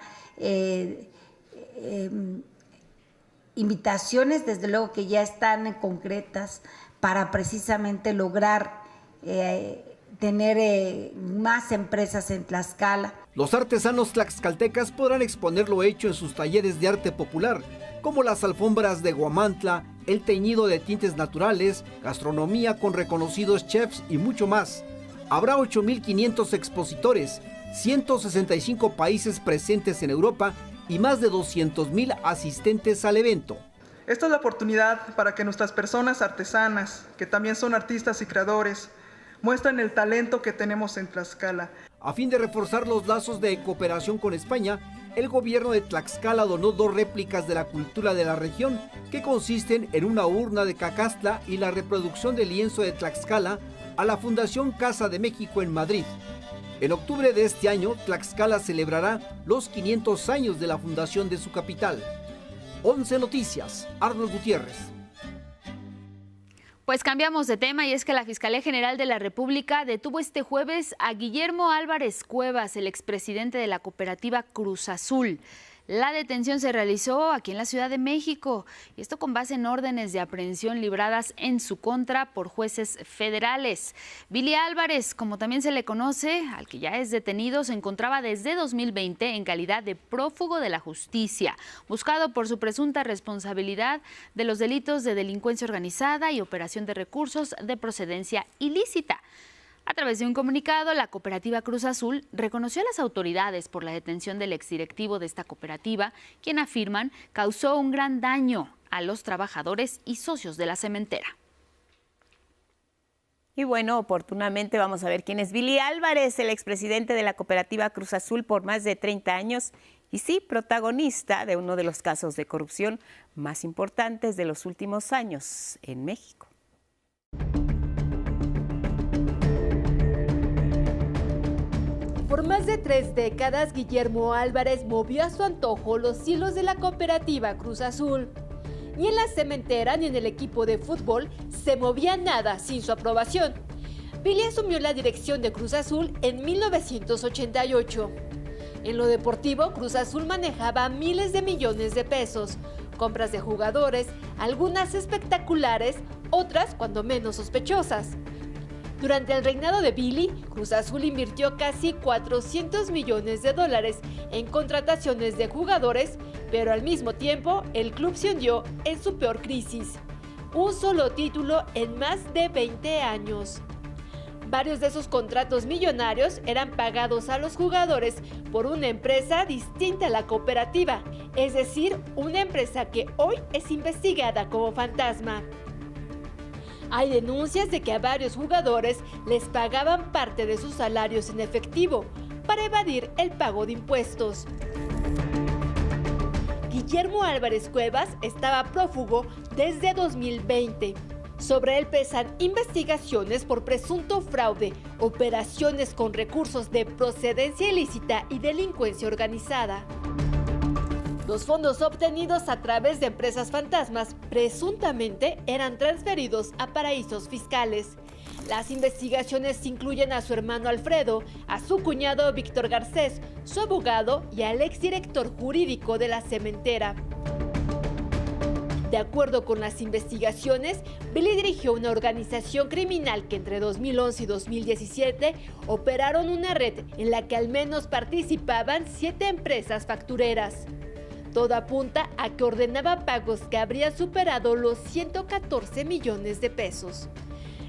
invitaciones desde luego que ya están concretas para precisamente lograr tener más empresas en Tlaxcala. Los artesanos tlaxcaltecas podrán exponer lo hecho en sus talleres de arte popular, como las alfombras de Huamantla, el teñido de tintes naturales, gastronomía con reconocidos chefs y mucho más. Habrá 8.500 expositores, 165 países presentes en Europa y más de 200.000 asistentes al evento. Esta es la oportunidad para que nuestras personas artesanas, que también son artistas y creadores, muestren el talento que tenemos en Tlaxcala. A fin de reforzar los lazos de cooperación con España, el gobierno de Tlaxcala donó 2 réplicas de la cultura de la región, que consisten en una urna de Cacastla y la reproducción del lienzo de Tlaxcala, a la Fundación Casa de México en Madrid. En octubre de este año, Tlaxcala celebrará los 500 años de la fundación de su capital. 11 Noticias, Arnold Gutiérrez. Pues cambiamos de tema y es que la Fiscalía General de la República detuvo este jueves a Guillermo Álvarez Cuevas, el expresidente de la cooperativa Cruz Azul. La detención se realizó aquí en la Ciudad de México, y esto con base en órdenes de aprehensión libradas en su contra por jueces federales. Billy Álvarez, como también se le conoce, al que ya es detenido, se encontraba desde 2020 en calidad de prófugo de la justicia, buscado por su presunta responsabilidad de los delitos de delincuencia organizada y operación de recursos de procedencia ilícita. A través de un comunicado, la cooperativa Cruz Azul reconoció a las autoridades por la detención del exdirectivo de esta cooperativa, quien afirman causó un gran daño a los trabajadores y socios de la cementera. Y bueno, oportunamente vamos a ver quién es Billy Álvarez, el expresidente de la cooperativa Cruz Azul por más de 30 años y sí, protagonista de uno de los casos de corrupción más importantes de los últimos años en México. Por más de 3 décadas, Guillermo Álvarez movió a su antojo los hilos de la cooperativa Cruz Azul. Ni en la cementera ni en el equipo de fútbol se movía nada sin su aprobación. Billy asumió la dirección de Cruz Azul en 1988. En lo deportivo, Cruz Azul manejaba miles de millones de pesos, compras de jugadores, algunas espectaculares, otras cuando menos sospechosas. Durante el reinado de Billy, Cruz Azul invirtió casi $400 millones en contrataciones de jugadores, pero al mismo tiempo el club se hundió en su peor crisis. Un solo título en más de 20 años. Varios de esos contratos millonarios eran pagados a los jugadores por una empresa distinta a la cooperativa, es decir, una empresa que hoy es investigada como fantasma. Hay denuncias de que a varios jugadores les pagaban parte de sus salarios en efectivo para evadir el pago de impuestos. Guillermo Álvarez Cuevas estaba prófugo desde 2020. Sobre él pesan investigaciones por presunto fraude, operaciones con recursos de procedencia ilícita y delincuencia organizada. Los fondos obtenidos a través de empresas fantasmas presuntamente eran transferidos a paraísos fiscales. Las investigaciones incluyen a su hermano Alfredo, a su cuñado Víctor Garcés, su abogado y al exdirector jurídico de la cementera. De acuerdo con las investigaciones, Billy dirigió una organización criminal que entre 2011 y 2017 operaron una red en la que al menos participaban 7 empresas factureras. Todo apunta a que ordenaba pagos que habrían superado los 114 millones de pesos.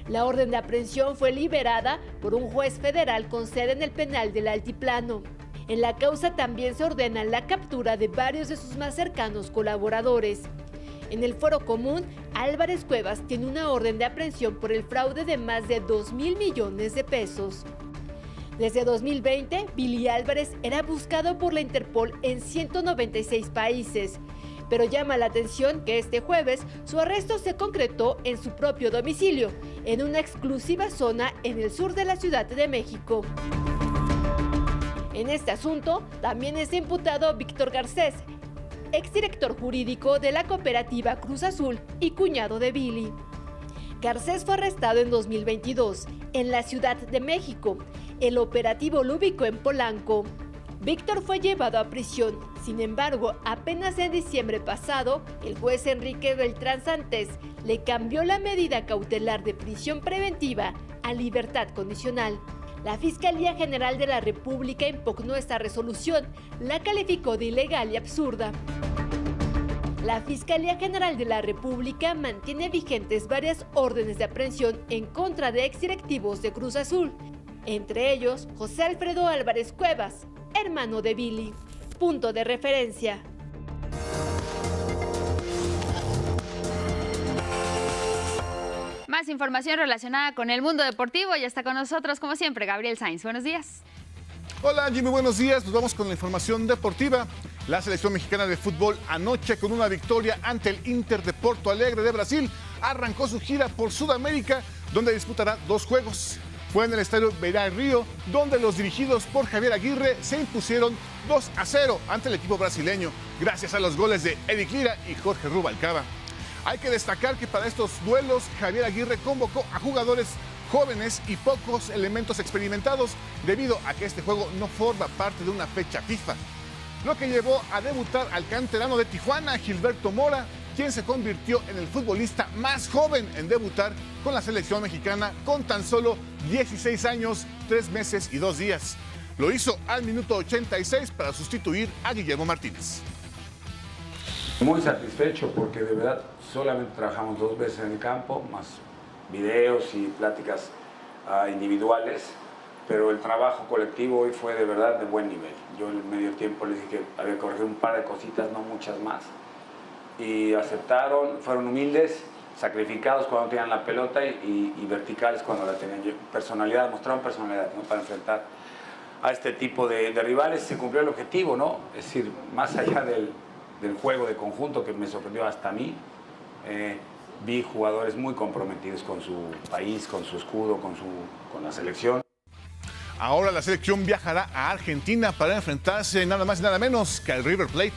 La orden de aprehensión fue liberada por un juez federal con sede en el penal del Altiplano. En la causa también se ordena la captura de varios de sus más cercanos colaboradores. En el Fuero Común, Álvarez Cuevas tiene una orden de aprehensión por el fraude de más de 2,000 millones de pesos. Desde 2020, Billy Álvarez era buscado por la Interpol en 196 países. Pero llama la atención que este jueves su arresto se concretó en su propio domicilio, en una exclusiva zona en el sur de la Ciudad de México. En este asunto también es imputado Víctor Garcés, exdirector jurídico de la cooperativa Cruz Azul y cuñado de Billy. Garcés fue arrestado en 2022 en la Ciudad de México. El operativo lo ubicó en Polanco. Víctor fue llevado a prisión. Sin embargo, apenas en diciembre pasado, el juez Enrique Beltrán Santés le cambió la medida cautelar de prisión preventiva a libertad condicional. La Fiscalía General de la República impugnó esta resolución, la calificó de ilegal y absurda. La Fiscalía General de la República mantiene vigentes varias órdenes de aprehensión en contra de exdirectivos de Cruz Azul, entre ellos José Alfredo Álvarez Cuevas, hermano de Billy. Punto de referencia. Más información relacionada con el mundo deportivo. Ya está con nosotros, como siempre, Gabriel Sainz. Buenos días. Hola, Jimmy, buenos días. Nos vamos con la información deportiva. La selección mexicana de fútbol anoche, con una victoria ante el Inter de Porto Alegre de Brasil, arrancó su gira por Sudamérica, donde disputará 2 juegos. Fue en el estadio Beira Río, donde los dirigidos por Javier Aguirre se impusieron 2-0 ante el equipo brasileño, gracias a los goles de Eric Lira y Jorge Rubalcaba. Hay que destacar que para estos duelos Javier Aguirre convocó a jugadores jóvenes y pocos elementos experimentados, debido a que este juego no forma parte de una fecha FIFA. Lo que llevó a debutar al canterano de Tijuana, Gilberto Mora, quien se convirtió en el futbolista más joven en debutar con la selección mexicana con tan solo 16 años, 3 meses y 2 días. Lo hizo al minuto 86 para sustituir a Guillermo Martínez. Muy satisfecho porque de verdad solamente trabajamos 2 veces en el campo, más videos y pláticas individuales, pero el trabajo colectivo hoy fue de verdad de buen nivel. Yo en el medio tiempo les dije que había que corregir un par de cositas, no muchas más, y aceptaron, fueron humildes, sacrificados cuando tenían la pelota y verticales cuando la tenían. Personalidad, mostraron personalidad, ¿no?, para enfrentar a este tipo de rivales. Se cumplió el objetivo, ¿no? Es decir, más allá del juego de conjunto que me sorprendió hasta a mí, vi jugadores muy comprometidos con su país, con su escudo, con la selección. Ahora la selección viajará a Argentina para enfrentarse nada más y nada menos que al River Plate.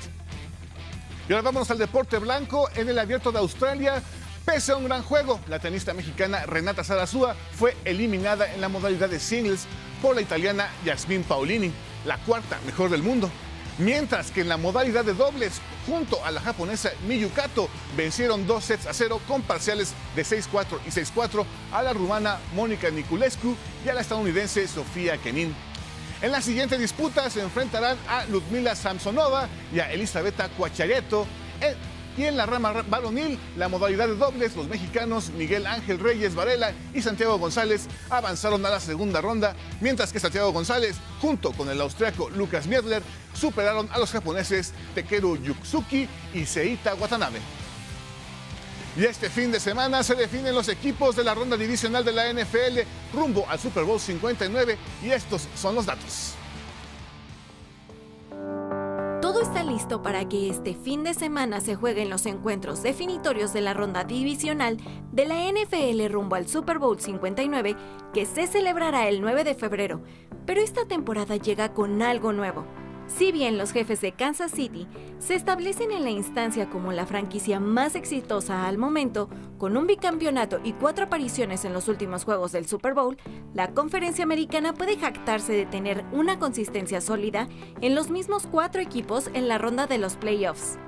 Y ahora vámonos al deporte blanco. En el Abierto de Australia, pese a un gran juego, la tenista mexicana Renata Sarasúa fue eliminada en la modalidad de singles por la italiana Yasmín Paolini, la 4ª mejor del mundo. Mientras que en la modalidad de dobles, junto a la japonesa Miyu Kato, vencieron 2-0 con parciales de 6-4 y 6-4 a la rumana Mónica Niculescu y a la estadounidense Sofía Kenin. En la siguiente disputa se enfrentarán a Ludmila Samsonova y a Elisabetta Cuacchiaretto. Y en la rama varonil, la modalidad de dobles, los mexicanos Miguel Ángel Reyes Varela y Santiago González avanzaron a la segunda ronda, mientras que Santiago González, junto con el austriaco Lucas Miedler, superaron a los japoneses Takeru Yutsuki y Seita Watanabe. Y este fin de semana se definen los equipos de la ronda divisional de la NFL rumbo al Super Bowl 59, y estos son los datos. Todo está listo para que este fin de semana se jueguen los encuentros definitorios de la ronda divisional de la NFL rumbo al Super Bowl 59, que se celebrará el 9 de febrero. Pero esta temporada llega con algo nuevo. Si bien los Jefes de Kansas City se establecen en la instancia como la franquicia más exitosa al momento, con un bicampeonato y 4 apariciones en los últimos juegos del Super Bowl, la Conferencia Americana puede jactarse de tener una consistencia sólida en los mismos 4 equipos en la ronda de los playoffs.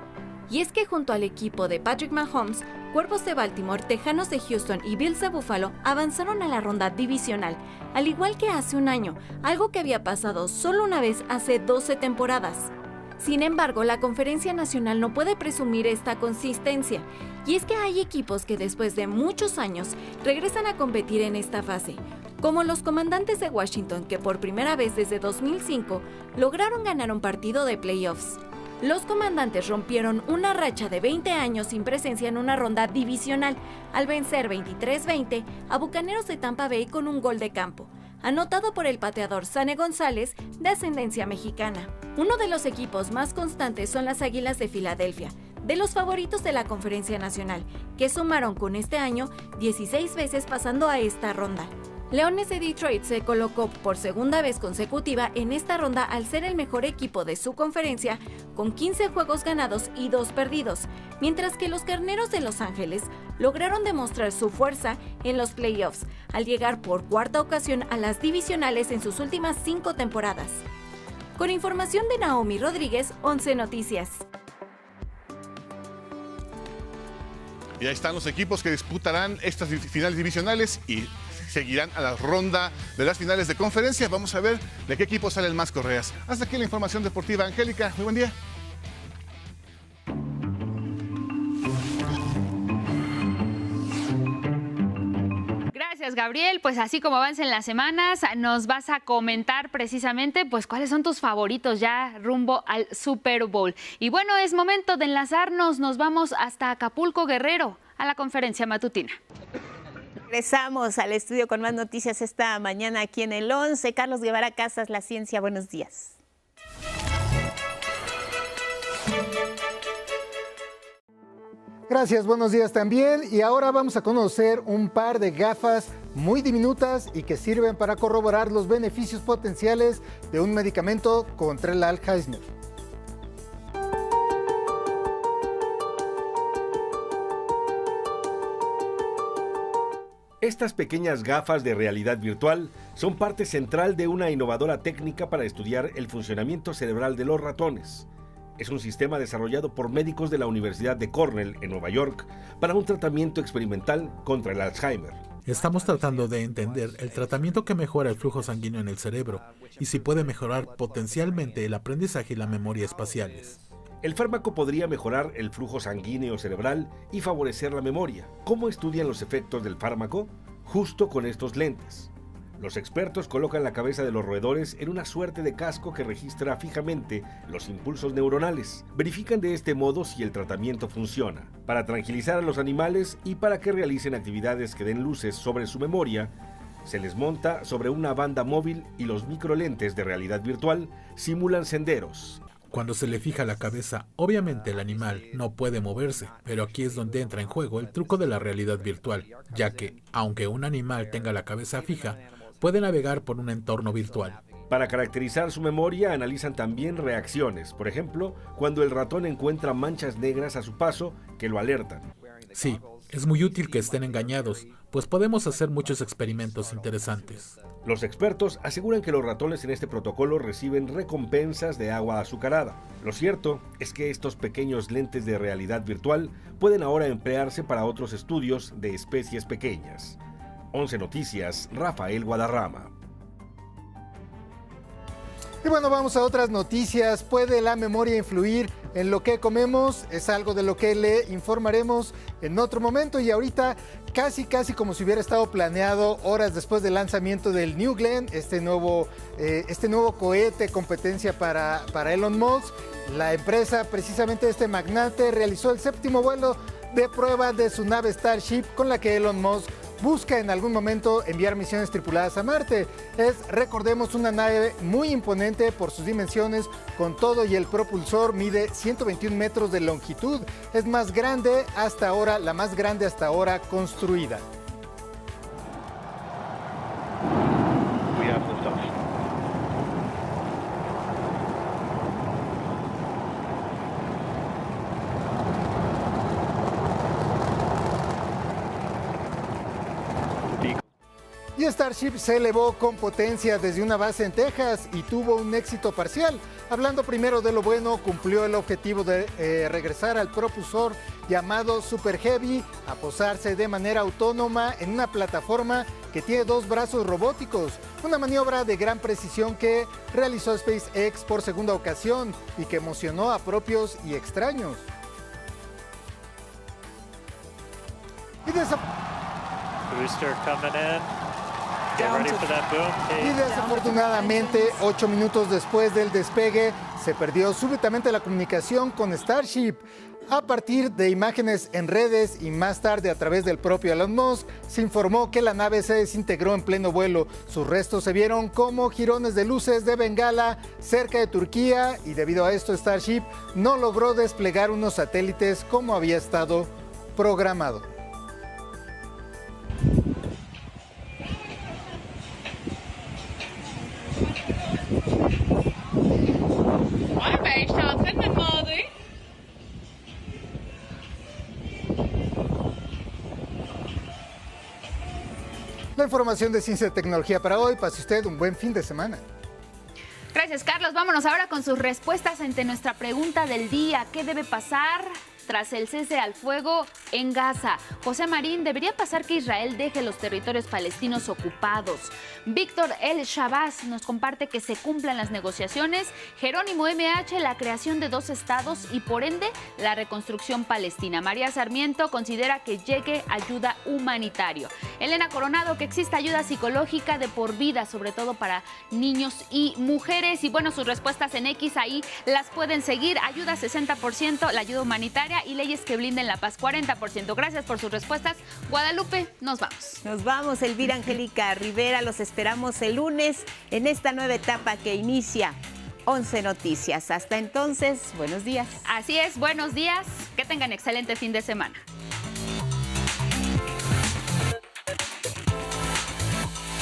Y es que junto al equipo de Patrick Mahomes, Cuervos de Baltimore, Tejanos de Houston y Bills de Buffalo avanzaron a la ronda divisional, al igual que hace un año, algo que había pasado solo una vez hace 12 temporadas. Sin embargo, la Conferencia Nacional no puede presumir esta consistencia, y es que hay equipos que después de muchos años regresan a competir en esta fase, como los Comandantes de Washington, que por primera vez desde 2005 lograron ganar un partido de playoffs. Los Comandantes rompieron una racha de 20 años sin presencia en una ronda divisional al vencer 23-20 a Bucaneros de Tampa Bay con un gol de campo, anotado por el pateador Zane González, de ascendencia mexicana. Uno de los equipos más constantes son las Águilas de Filadelfia, de los favoritos de la Conferencia Nacional, que sumaron con este año 16 veces pasando a esta ronda. Leones de Detroit se colocó por segunda vez consecutiva en esta ronda al ser el mejor equipo de su conferencia, con 15 juegos ganados y 2 perdidos, mientras que los Carneros de Los Ángeles lograron demostrar su fuerza en los playoffs, al llegar por cuarta ocasión a las divisionales en sus últimas 5 temporadas. Con información de Naomi Rodríguez, 11 Noticias. Y ahí están los equipos que disputarán estas finales divisionales y seguirán a la ronda de las finales de conferencia. Vamos a ver de qué equipo salen más correas. Hasta aquí la información deportiva. Angélica, muy buen día. Gracias, Gabriel. Pues así como avancen las semanas, nos vas a comentar precisamente pues cuáles son tus favoritos ya rumbo al Super Bowl. Y bueno, es momento de enlazarnos. Nos vamos hasta Acapulco, Guerrero, a la conferencia matutina. Regresamos al estudio con más noticias esta mañana aquí en el 11. Carlos Guevara Casas, La Ciencia, buenos días. Gracias, buenos días también. Y ahora vamos a conocer un par de gafas muy diminutas y que sirven para corroborar los beneficios potenciales de un medicamento contra el Alzheimer. Estas pequeñas gafas de realidad virtual son parte central de una innovadora técnica para estudiar el funcionamiento cerebral de los ratones. Es un sistema desarrollado por médicos de la Universidad de Cornell en Nueva York para un tratamiento experimental contra el Alzheimer. Estamos tratando de entender el tratamiento que mejora el flujo sanguíneo en el cerebro y si puede mejorar potencialmente el aprendizaje y la memoria espaciales. El fármaco podría mejorar el flujo sanguíneo cerebral y favorecer la memoria. ¿Cómo estudian los efectos del fármaco? Justo con estos lentes. Los expertos colocan la cabeza de los roedores en una suerte de casco que registra fijamente los impulsos neuronales. Verifican de este modo si el tratamiento funciona. Para tranquilizar a los animales y para que realicen actividades que den luces sobre su memoria, se les monta sobre una banda móvil y los microlentes de realidad virtual simulan senderos. Cuando se le fija la cabeza, obviamente el animal no puede moverse, pero aquí es donde entra en juego el truco de la realidad virtual, ya que, aunque un animal tenga la cabeza fija, puede navegar por un entorno virtual. Para caracterizar su memoria, analizan también reacciones, por ejemplo, cuando el ratón encuentra manchas negras a su paso que lo alertan. Sí, es muy útil que estén engañados, pues podemos hacer muchos experimentos interesantes. Los expertos aseguran que los ratones en este protocolo reciben recompensas de agua azucarada. Lo cierto es que estos pequeños lentes de realidad virtual pueden ahora emplearse para otros estudios de especies pequeñas. 11 Noticias, Rafael Guadarrama. Y bueno, vamos a otras noticias. ¿Puede la memoria influir en lo que comemos? Es algo de lo que le informaremos en otro momento. Y ahorita, casi como si hubiera estado planeado horas después del lanzamiento del New Glenn, este nuevo cohete competencia para Elon Musk. La empresa, precisamente este magnate, realizó el 7º vuelo de prueba de su nave Starship, con la que Elon Musk busca en algún momento enviar misiones tripuladas a Marte. Es, recordemos, una nave muy imponente por sus dimensiones, con todo y el propulsor mide 121 metros de longitud. Es más grande hasta ahora, la más grande hasta ahora construida. Y Starship se elevó con potencia desde una base en Texas y tuvo un éxito parcial. Hablando primero de lo bueno, cumplió el objetivo de regresar al propulsor llamado Super Heavy a posarse de manera autónoma en una plataforma que tiene 2 brazos robóticos. Una maniobra de gran precisión que realizó SpaceX por segunda ocasión y que emocionó a propios y extraños. Y desafortunadamente, 8 minutos después del despegue, se perdió súbitamente la comunicación con Starship. A partir de imágenes en redes y más tarde a través del propio Elon Musk, se informó que la nave se desintegró en pleno vuelo. Sus restos se vieron como jirones de luces de Bengala cerca de Turquía y debido a esto Starship no logró desplegar unos satélites como había estado programado. La información de ciencia y tecnología para hoy. Pase usted un buen fin de semana. Gracias, Carlos. Vámonos ahora con sus respuestas ante nuestra pregunta del día. ¿Qué debe pasar tras el cese al fuego en Gaza? José Marín, ¿debería pasar que Israel deje los territorios palestinos ocupados? Víctor El Shabazz nos comparte que se cumplan las negociaciones. Jerónimo MH, la creación de 2 estados y por ende la reconstrucción palestina. María Sarmiento considera que llegue ayuda humanitaria. Elena Coronado, que exista ayuda psicológica de por vida, sobre todo para niños y mujeres. Y bueno, sus respuestas en X ahí las pueden seguir. Ayuda 60%, la ayuda humanitaria, y leyes que blinden la paz 40%. Gracias por sus respuestas. Guadalupe, nos vamos. Nos vamos, Elvira Angélica Rivera. Los esperamos el lunes en esta nueva etapa que inicia 11 Noticias. Hasta entonces, buenos días. Así es, buenos días. Que tengan excelente fin de semana.